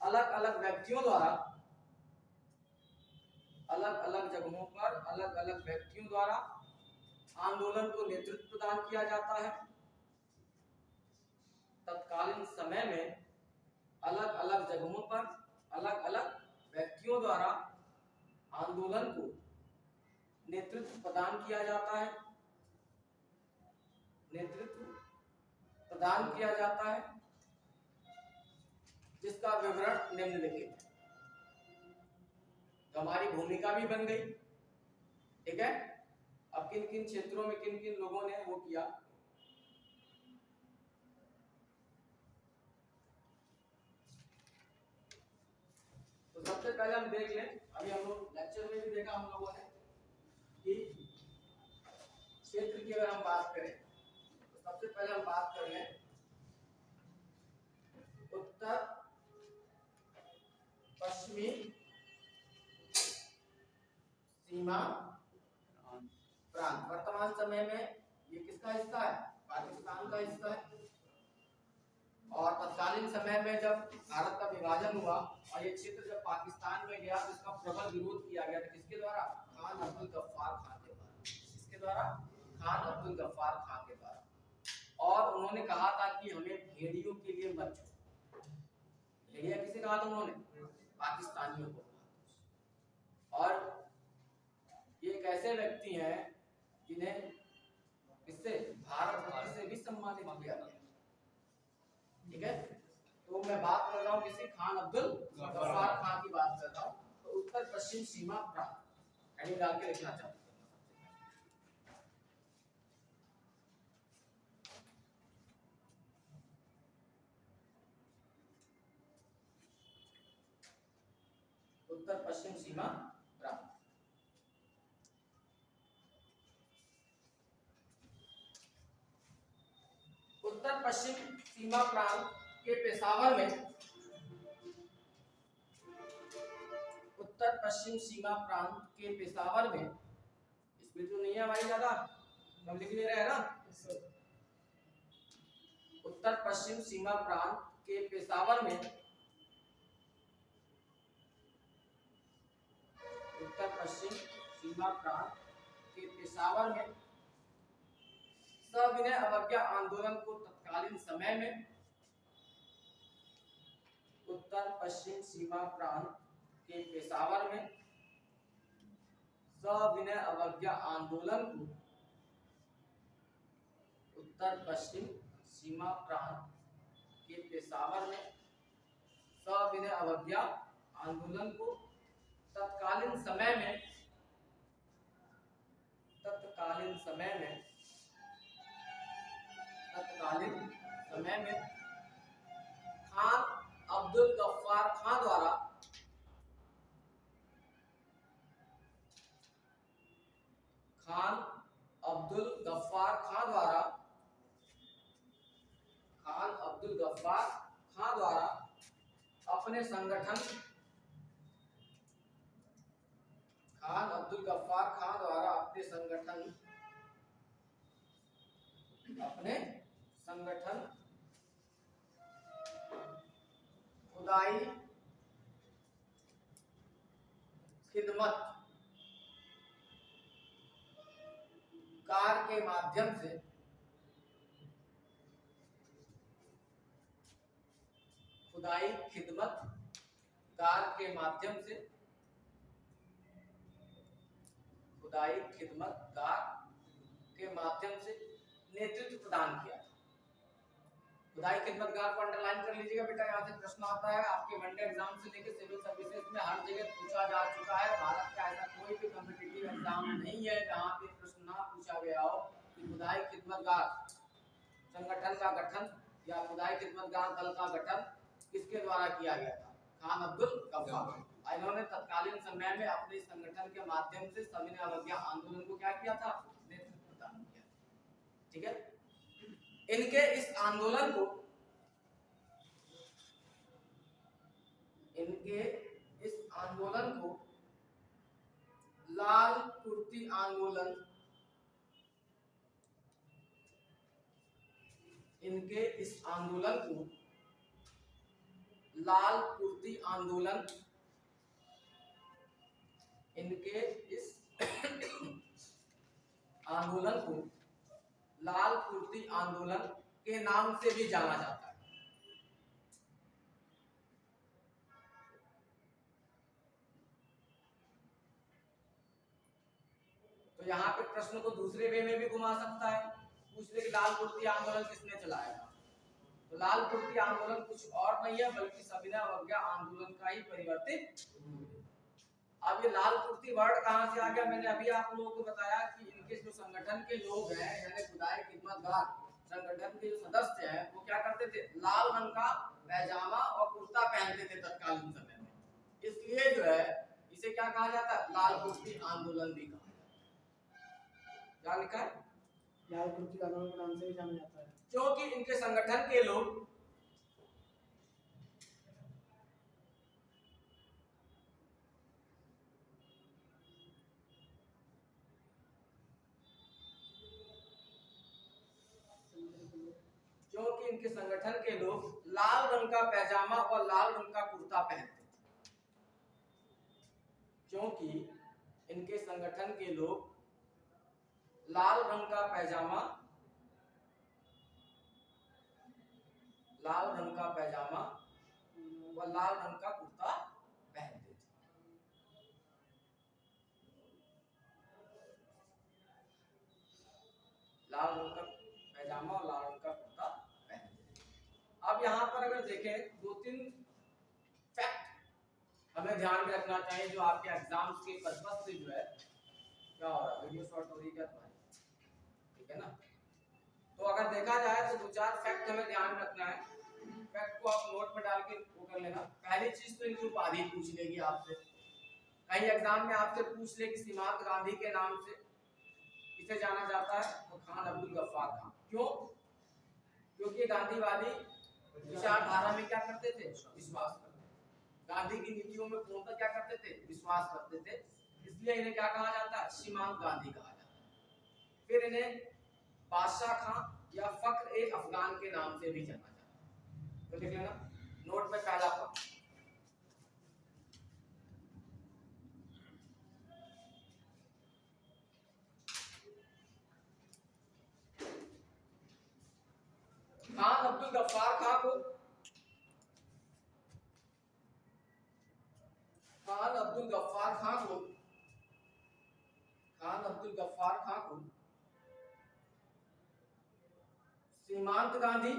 Speaker 1: अलग अलग व्यक्तियों द्वारा आंदोलन को नेतृत्व प्रदान किया जाता है। तत्कालीन समय में अलग अलग जगहों पर अलग अलग व्यक्तियों द्वारा आंदोलन को नेतृत्व प्रदान किया जाता है, जिसका विवरण निम्नलिखित है। तो हमारी भूमिका भी बन गई, ठीक है। अब किन किन क्षेत्रों में किन किन लोगों ने वो किया, तो सबसे पहले हम देख लें, अभी हम लोग लेक्चर में भी देखा हम लोगों ने कि क्षेत्र की अगर हम बात करें तो सबसे पहले हम बात कर लें उत्तर पश्चिमी सीमा प्रांत। वर्तमान समय में ये किसका हिस्सा है? पाकिस्तान का हिस्सा है। और तत्कालीन समय में जब भारत का विभाजन हुआ और ये क्षेत्र जब पाकिस्तान में गया तो इसका प्रबल विरोध किया गया था। किसके द्वारा? खान अब्दुल गफ्फार खान के द्वारा। किसके द्वारा? खान अब्दुल गफ्फार खान के द्वारा। और उन्होंने कहा था कि हमें भेड़ियों के लिए मत छोड़ो। भेड़िया किसे कहा था उन्होंने? पाकिस्तानियों को। और ये एक ऐसे व्यक्ति हैं जिन्हें इससे भारत रत्न से भी सम्मानित किया गया, ठीक है। तो मैं बात कर रहा हूँ किसी खान अब्दुल गफ्फार खान की बात कर रहा हूँ। तो उत्तर पश्चिम सीमा प्रांत यानी डाल के लिखना चाहता हूँ। उत्तर पश्चिम सीमा प्रांत। उत्तर पश्चिम सीमा प्रांत के पेशावर में इसमें तो नहीं है भाई, ज्यादा हम लिख ले रहे हैं ना। उत्तर पश्चिम सीमा प्रांत के पेशावर में सविनय अवज्ञा आंदोलन को तत्कालीन समय में उत्तर पश्चिम सीमा प्रांत के पेशावर में सविनय अवज्ञा आंदोलन को उत्तर पश्चिम सीमा प्रांत के पेशावर में सविनय अवज्ञा आंदोलन को तत्कालीन समय में खान अब्दुल गफ्फार गफ्फार खां द्वारा खान अब्दुल गफ्फार खां द्वारा अपने संगठन खान अब्दुल गफ्फार खां द्वारा अपने संगठन खुदाई खिदमत कार के माध्यम से खुदाई खिदमत कार के माध्यम से खुदाई खिदमतगार के माध्यम से नेतृत्व प्रदान किया। खुदाई खिदमतगार को अंडरलाइन कर लीजिएगा बेटा, यहाँ से प्रश्न आता है आपके वनडे एग्जाम से लेकर सिविल सर्विसेज में हर जगह पूछा जा चुका है। भारत का ऐसा कोई भी कॉम्पिटिटिव एग्जाम नहीं है जहाँ पे प्रश्न ना पूछा गया हो कि खुदाई खिदमतगार संगठन का गठन या खुदाई खिदमतगार दल का गठन किसके द्वारा किया गया था? खान अब्दुल गफ्फार। इन्होंने तत्कालीन समय में अपने संगठन के माध्यम से सविनय अवज्ञा आंदोलन को क्या किया था? नेतृत्व प्रदान किया। ठीक है, इनके इस आंदोलन को लाल कुर्ती आंदोलन लाल कुर्ती आंदोलन के नाम से भी जाना जाता है। तो यहाँ पे प्रश्न को दूसरे वे में भी घुमा सकता है, पूछ ले कि लाल कुर्ती आंदोलन किसने चलाया था? तो लाल कुर्ती आंदोलन कुछ और नहीं है बल्कि सविनय अवज्ञा आंदोलन का ही परिवर्तित। अब ये लाल कुर्ती वर्ड कहाँ से आ गया? मैंने अभी आप लोगों को बताया कि इनके जो संगठन के लोग हैं यानी खुदाई खिदमतगार संगठन के जो सदस्य हैं वो क्या करते थे? लाल रंग का पैजामा और कुर्ता पहनते थे तत्कालीन समय में, इसलिए जो है इसे क्या कहा जाता है? लाल कुर्ती आंदोलन भी कहा जाता है। क्या लिखा है?
Speaker 3: लाल कुर्ती आंदोलन के नाम से भी जाना जाता है
Speaker 1: क्योंकि इनके संगठन के लोग लाल रंग का पैजामा और लाल रंग का कुर्ता पहनते थे। क्योंकि इनके संगठन के लोग लाल रंग का पैजामा और लाल रंग का कुर्ता पहनते थे। लाल रंग का पैजामा और लाल रंग का कुर्ता पहनते थे। अब यहाँ पर अगर देखें दो तीन फैक्ट हमें ध्यान में रखना चाहिए जो आपके एग्जाम्स के पर्पस से जो है क्या हो रहा है, वीडियो शॉर्ट हो रही है क्या तुम्हारी? ठीक है ना। तो अगर देखा जाए तो दो चार फैक्ट हमें ध्यान में रखना है। फैक्ट को आप नोट में डाल के वो कर लेना। पहली चीज तो इनकी उपाधि पूछ लेगी आपसे, कहीं एग्जाम में आपसे पूछ ले कि सीमांत गांधी के नाम से किसे जाना जाता है? तो खान अब्दुल गफ्फार खान। क्यों? क्योंकि गांधीवादी विचारधारा में क्या करते थे? विश्वास करते थे। गांधी की नीतियों में पूर्णतः क्या करते थे? विश्वास करते थे। इसलिए इन्हें क्या कहा जाता है? सीमांत गांधी कहा जाता है। फिर इन्हें बादशाह खां या फख्र ए अफगान के नाम से भी जाना जाता है। तो लिख लेना नोट में पहला पॉइंट। खान अब्दुल गफ्फार खां को सीमांत गांधी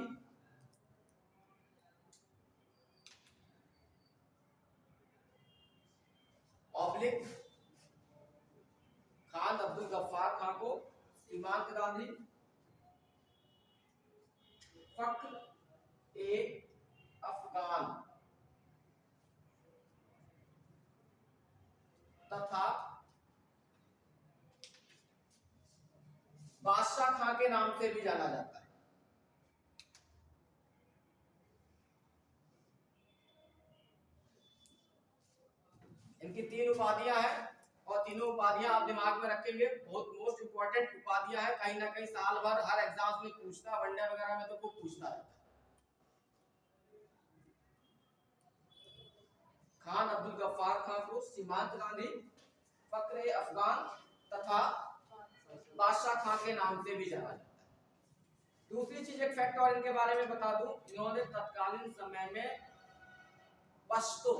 Speaker 1: ऑब्लिक खान अब्दुल गफ्फार खां को सीमांत गांधी फख्र ए अफगान तथा बादशाह खां के नाम से भी जाना जाता है। इनकी 3 उपाधियां हैं और तीनों उपाधियां आप दिमाग में रखेंगे, बहुत मोस्ट इंपॉर्टेंट उपाधियां है, कहीं ना कहीं साल भर हर एग्जाम में पूछता, वनडे वगैरह में तो खूब पूछता रहता है। खान अब्दुल गफ्फार खां को सीमांत गांधी, फक्रे अफगान तथा बादशाह खां के नाम से भी जाना जाता है। दूसरी चीज एक फैक्ट और इनके बारे में बता दूं, इन्होंने तत्कालीन समय में पश्तो,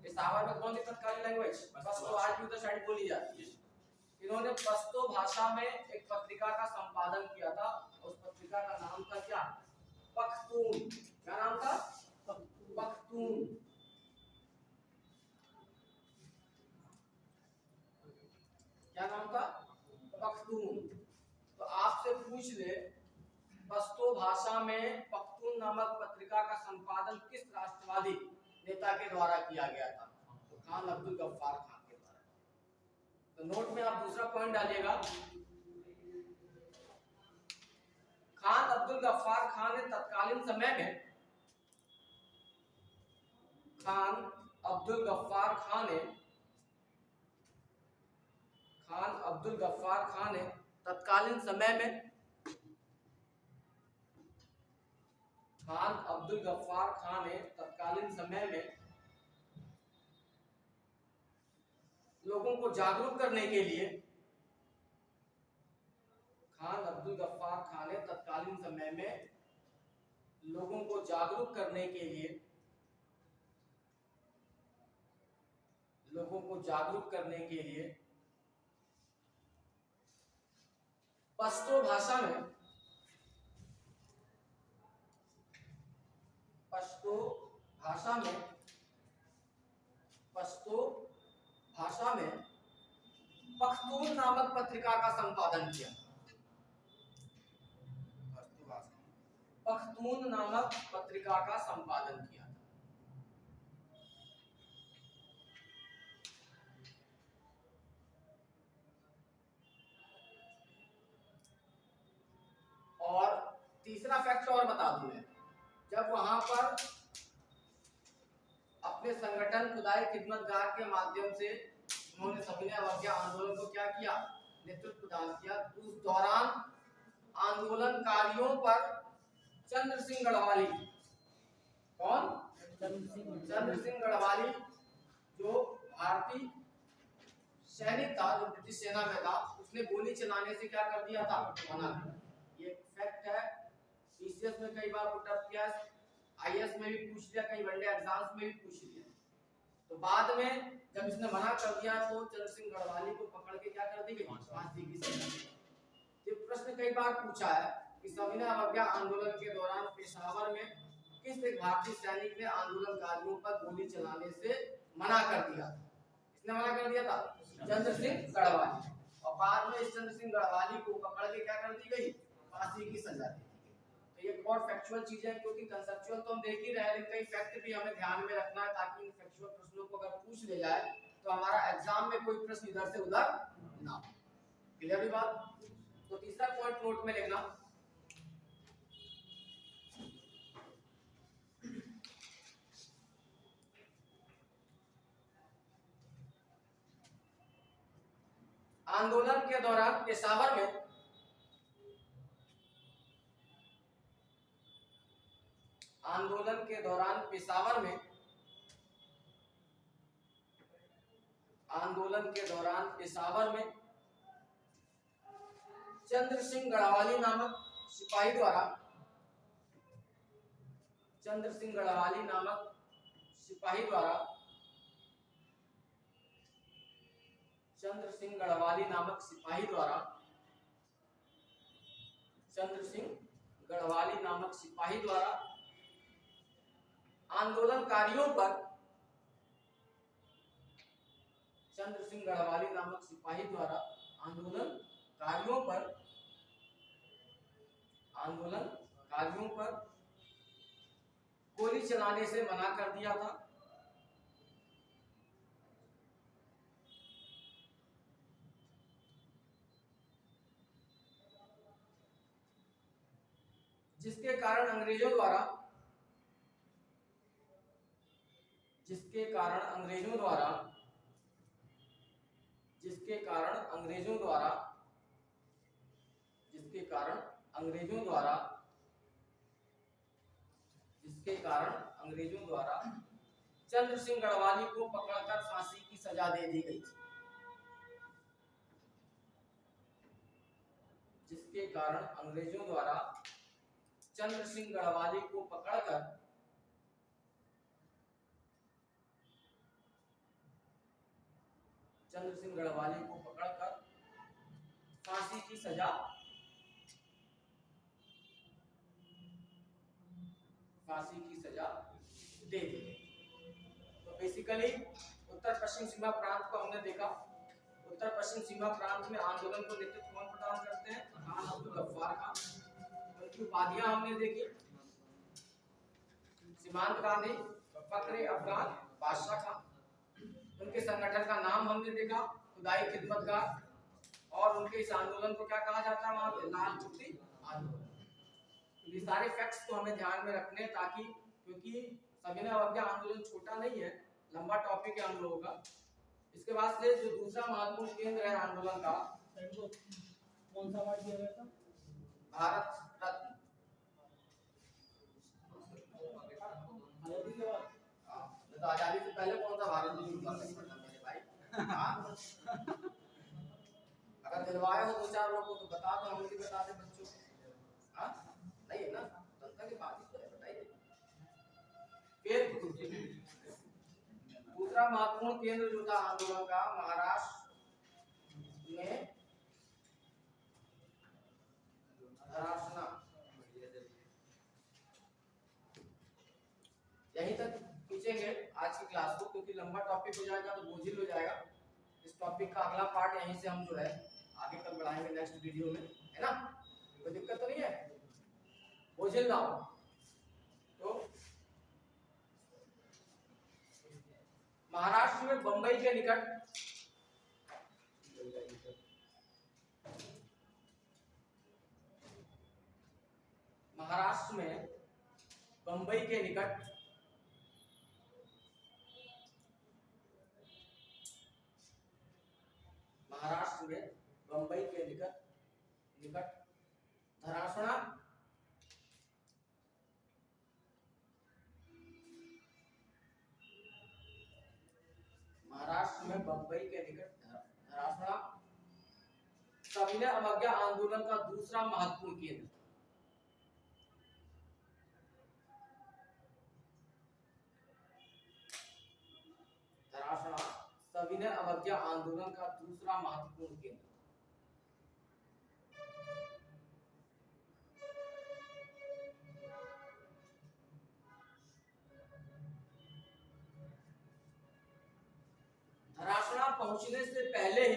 Speaker 1: पेशावर में कौन सी तत्कालीन लैंग्वेज पश्तो, आज भी उधर साइड बोली जाती है। इन्होंने पश्तो भाषा में एक पत्रिका का संपादन किया था, उस पत्रिका का नाम था क्या, पख्तून। क्या नाम था, पख्तून। क्या नाम था, पख्तून। तो आपसे पूछ ले पश्तो भाषा में पख्तून नामक पत्रिका का संपादन किस राष्ट्रवादी नेता के द्वारा किया गया था, तो खान अब्दुल गफ्फार खान के द्वारा। तो नोट में आप दूसरा पॉइंट डालिएगा, खान अब्दुल गफ्फार खान ने तत्कालीन समय में, खान अब्दुल गफ्फार खान ने, खान अब्दुल गफ्फार खान ने तत्कालीन समय में, खान अब्दुल गफ्फार खान ने तत्कालीन समय में लोगों को जागरूक करने के लिए, खान अब्दुल गफ्फार खान ने तत्कालीन समय में लोगों को जागरूक करने के लिए, लोगों को जागरूक करने के लिए पश्तो भाषा में, पश्तो भाषा में, पश्तो भाषा में पख्तून नामक पत्रिका का संपादन किया। पख्तून नामक पत्रिका का संपादन किया। और तीसरा फैक्ट और बता दूं मैं, जब वहां पर अपने संगठन खुदाई खिदमतगार के माध्यम से उन्होंने सविनय अवज्ञा आंदोलन को क्या किया, नेतृत्व प्रदान किया। उस दौरान आंदोलनकारियों पर चंद्र सिंह गढ़वाली, कौन, चंद्र सिंह गढ़वाली, जो भारतीय सैनिक था, जो ब्रिटिश सेना में था, उसने गोली चलाने से क्या कर दिया था, मना कर। ये फैक्ट है, पीसीएस में कई बार पुटअप किया, आईएएस में भी पूछ लिया, कई वनडे एग्जाम्स में भी पूछ लिया। तो बाद में जब इसने मना कर दिया तो चंद्र सिंह गढ़वाली को पकड़ के क्या कर दी गई, फांसी की सजा। ये प्रश्न कई बार पूछा है कि सविनय अवज्ञा आंदोलन के दौरान पेशावर में किस एक भारतीय सैनिक ने आंदोलनकारियों पर गोली चलाने से मना कर दिया, इसने मना कर दिया था, चंद्र सिंह गढ़वाली। और बाद में इस चंद्र सिंह गढ़वाली को पकड़ के क्या कर दी गई, फांसी की सजा दी गई। तो ये और फैक्चुअल चीजें हैं, क्योंकि कंसेप्चुअल तो हम देख ही रहे हैं, लेकिन कई फैक्ट भी हमें ध्यान में रखना है, ताकि इन फैक्चुअल प्रश्नों को अगर पूछ ले जाए तो हमारा एग्जाम में कोई प्रश्न इधर से उधर ना हो। क्लियर हुई बात। तो तीसरा पॉइंट नोट में लिखना, आंदोलन के दौरान पेशावर में, आंदोलन के दौरान पेशावर में, आंदोलन के दौरान पेशावर में चंद्र सिंह गढ़वाली नामक सिपाही द्वारा, चंद्र सिंह गढ़वाली नामक सिपाही द्वारा, चंद्र सिंह गढ़वाली नामक सिपाही द्वारा, चंद्र सिंह गढ़वाली नामक सिपाही द्वारा आंदोलनकारियों पर, चंद्र सिंह गढ़वाली नामक सिपाही द्वारा आंदोलनकारियों पर, आंदोलनकारियों पर गोली चलाने से मना कर दिया था। जिसके कारण अंग्रेजों द्वारा जिसके कारण अंग्रेजों द्वारा जिसके कारण अंग्रेजों द्वारा जिसके कारण अंग्रेजों द्वारा जिसके कारण अंग्रेजों द्वारा चंद्र सिंह गढ़वाली को पकड़कर फांसी की सजा दे दी गई थी। जिसके कारण अंग्रेजों द्वारा चंद्र सिंह गढ़वाली को पकड़कर चंद्र सिंह गढ़वाली को पकड़कर फांसी की सजा दे दी। तो बेसिकली उत्तर पश्चिम सीमा प्रांत को हमने देखा। उत्तर पश्चिम सीमा प्रांत में आंदोलन को नेतृत्व कौन प्रदान करते हैं? खान अब्दुल गफ्फार खान। उनकी उपाधियां हमने देखी, सीमांत गांधी, फक्रे अफगान, बादशाह खान। उनके संगठन का नाम हमने देखा, खुदाई खिदमतगार, और उनके इस आंदोलन को क्या कहा जाता है वहां पे? लाल कुर्ती आंदोलन। तो ये सारे फैक्ट्स को हमें ध्यान में रखने, ताकि क्योंकि सविनय अवज्ञा आंदोलन छोटा नहीं है, लंबा टॉपिक है हम लोगों का। इसके बाद से जो दूसरा महत्वपूर्ण केंद्र है आंदोलन का,
Speaker 3: कौन सा अवार्ड दिया गया था?
Speaker 1: भारत रत्न।
Speaker 3: आजादी के बाद?
Speaker 1: तो आजादी से पहले कौन सा भारत रत्न मिला मेरे भाई? अगर दिलवाए हो दो चार लोगों को तो बता दो, हम भी बता दे बच्चों को। नहीं है ना, जनता की बात ही तो है, बताइए। फिर दूसरा महत्वपूर्ण केंद्र जो था आंदोलन का, महाराष्ट्र में धरासना। यहीं तक खींचेंगे आज की क्लास को, क्योंकि लंबा टॉपिक हो जाएगा तो बोझिल हो जाएगा। इस टॉपिक का अगला पार्ट यहीं से हम जो है आगे कल बढ़ाएंगे नेक्स्ट वीडियो में, है ना? कोई दिक्कत तो नहीं है? बोझिल ना हो। तो महाराष्ट्र में बंबई के निकट महाराष्ट्र में बंबई के निकट धरासना महाराष्ट्र में बंबई के निकट धरासना सविनय अवज्ञा आंदोलन का दूसरा महत्वपूर्ण केंद्र। धरासना सविनय अवज्ञा आंदोलन का दूसरा महत्वपूर्ण केंद्र। धरासना पहुंचने से पहले ही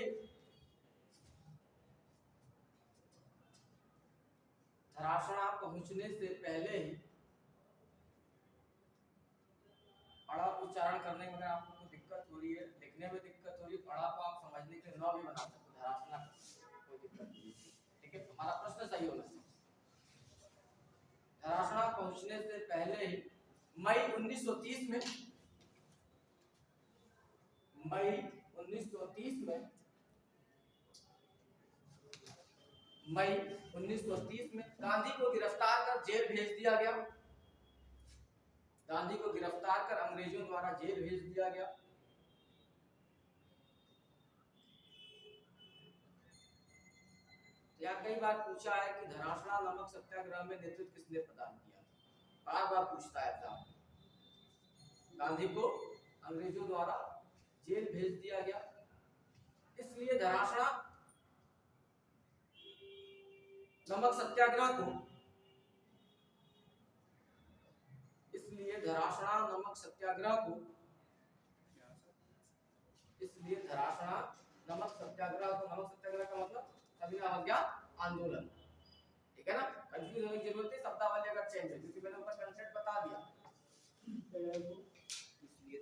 Speaker 1: अड़ा उच्चारण करने में अगर आपको कोई दिक्कत हो रही है, लिखने में दिक्कत हो रही है, अड़ा को आप समझने के लिए न भी बना सकते। धरासना कोई दिक्कत नहीं, ठीक है? हमारा प्रश्न सही होना चाहिए। धरासना पहुंचने से पहले ही मई 1930 में गांधी को गिरफ्तार कर जेल भेज दिया गया। गांधी को गिरफ्तार कर अंग्रेजों द्वारा जेल भेज दिया गया। यहाँ कई बार पूछा है कि धरासना नमक सत्याग्रह में नेतृत्व किसने प्रदान किया? बार बार पूछता है एग्जाम। गांधी को अंग्रेजों द्वारा जेल भेज दिया गया, इसलिए धरासना नमक सत्याग्रह को नमक सत्याग्रह का मतलब सविनय अवज्ञा आंदोलन, ठीक है ना? कंफ्यूज होने की जरूरत है, शब्दावली अगर चेंज है, क्योंकि मैंने ऊपर कंसेप्ट बता दिया।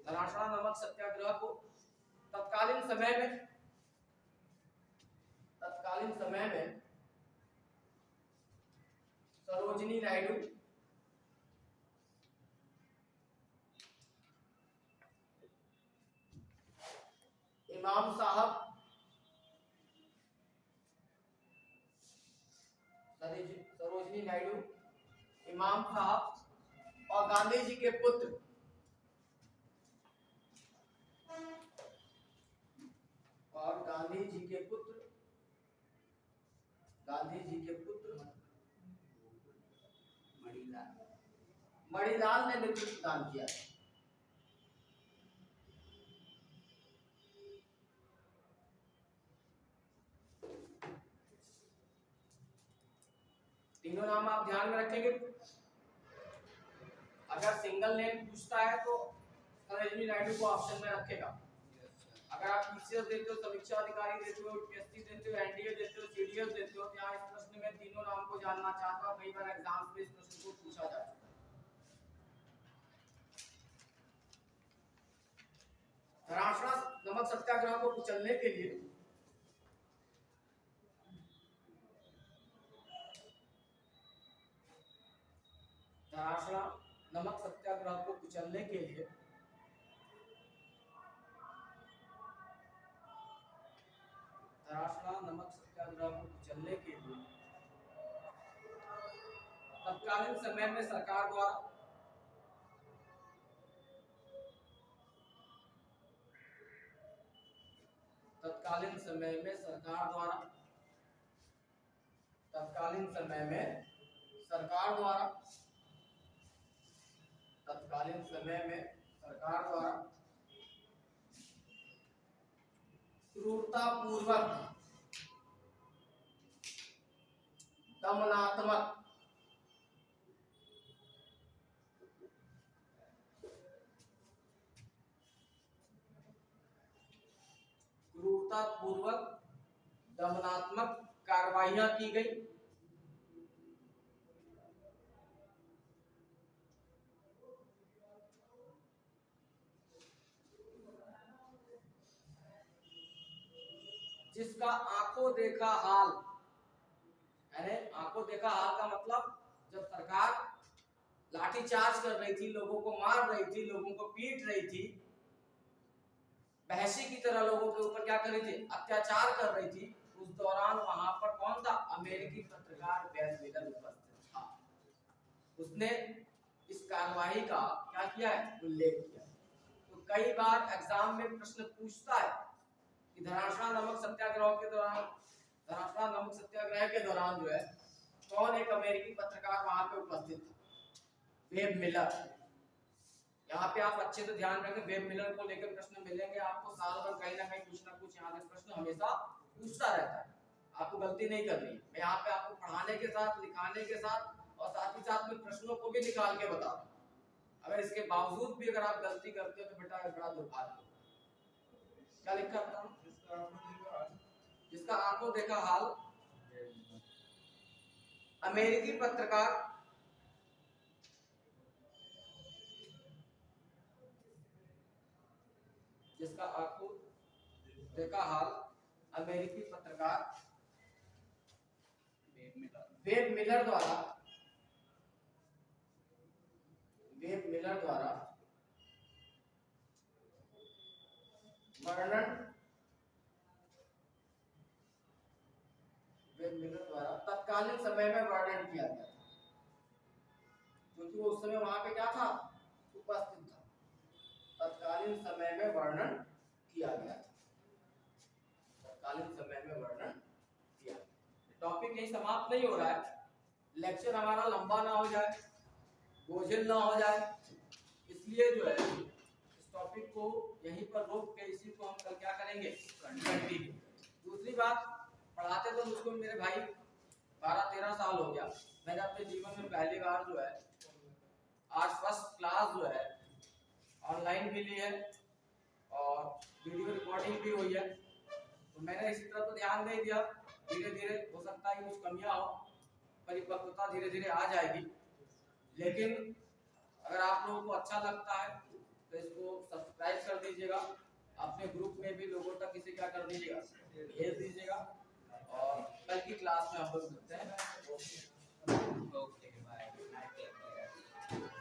Speaker 1: धरासना नमक सत्याग्रह को तत्कालीन समय में सरोजिनी नायडू, इमाम साहब, सरोजिनी नायडू, इमाम साहब और गांधी जी के पुत्र मणिलाल ने नेतृत्व दान किया। तीनों नाम आप ध्यान में रखेंगे। अगर सिंगल नेम पूछता है तो सरोजिनी नायडू को ऑप्शन में रखेगा। अगर आप पीसीएस देते हो, समीक्षा अधिकारी देते हो, यूपीएससी देते हो, एनडीए देते हो, सीडीएस देते हो, तो यहाँ इस प्रश्न में तीनों नाम को जानना चाहता हूँ। कई बार एग्जाम में इस प्रश्न को पूछा जाता है। धरासरा नमक सत्याग्रह को कुचलने के लिए धरासरा नमक सत्याग्रह को कुचलने के लिए तत्कालीन समय में सरकार द्वारा तत्कालीन समय में सरकार द्वारा क्रूरतापूर्वक, दमनात्मक, कार्रवाइयां की गई। जिसका आंखों देखा हाल, यानी आंखों देखा हाल का मतलब जब सरकार लाठीचार्ज कर रही थी, लोगों को मार रही थी, लोगों को पीट रही थी, बहसी की तरह लोगों के ऊपर क्या कर रही थी, अत्याचार कर रही थी, उस दौरान वहां पर कौन था, अमेरिकी पत्रकार वेब मिलर उपस्थित था। उसने इस कार्यवाही का क्या किया है, उल्लेख किया। तो कई बार एग्जाम में प्रश्न पूछता है कि धरासरा नमक सत्याग्रह के दौरान जो है कौन एक अमेरिकी पत्रकार वहां पे उपस्थित था, वेब मिलर। यहाँ पे आप अच्छे से ध्यान रखें, वेब मिलर को लेकर प्रश्न मिलेंगे आपको साल भर, कहीं ना कहीं कुछ ना कुछ यहाँ से प्रश्न हमेशा पूछता रहता है। आपको गलती नहीं करनी है। मैं यहाँ पे आपको पढ़ाने के साथ, लिखाने के साथ और साथ ही साथ में प्रश्नों को भी निकाल के बता रहा हूँ। अगर इसके बावजूद भी अगर आप गलती करते हो तो बेटा बड़ा दुर्भाग्य। क्या लिखा था, जिसका आंखों देखा हाल, अमेरिकी पत्रकार जिसका आंखों देखा हाल अमेरिकी पत्रकार वेब मिलर द्वारा तत्कालीन समय में वर्णन किया गया था, क्योंकि वो उस समय वहां पे क्या था, उपस्थित था। तत्कालीन समय में वर्णन किया गया था, टॉपिक यही समाप्त नहीं हो रहा है। लेक्चर हमारा लंबा ना हो जाए, बोझिल ना हो जाए, इसलिए जो है इस टॉपिक को यहीं पर रोक के इसी को हम कल क्या करेंगे, कंटिन्यू। दूसरी बात, पढ़ाते तो मुझको मेरे भाई 12-13 साल हो गया। मैंने अपने जीवन में पहली बार जो है आज फर्स्ट क्लास जो है ऑनलाइन भी ली है और वीडियो रिकॉर्डिंग भी हुई है। तो मैंने इस तरफ तो ध्यान नहीं दिया। धीरे धीरे हो सकता है कुछ कमियां हो, परिपक्वता धीरे धीरे आ जाएगी। लेकिन अगर आप लोगों को अच्छा लगता है तो इसको सब्सक्राइब कर दीजिएगा, अपने ग्रुप में भी लोगों तक इसे क्या कर दीजिएगा, भेज दीजिएगा। और कल की क्लास में हम लोग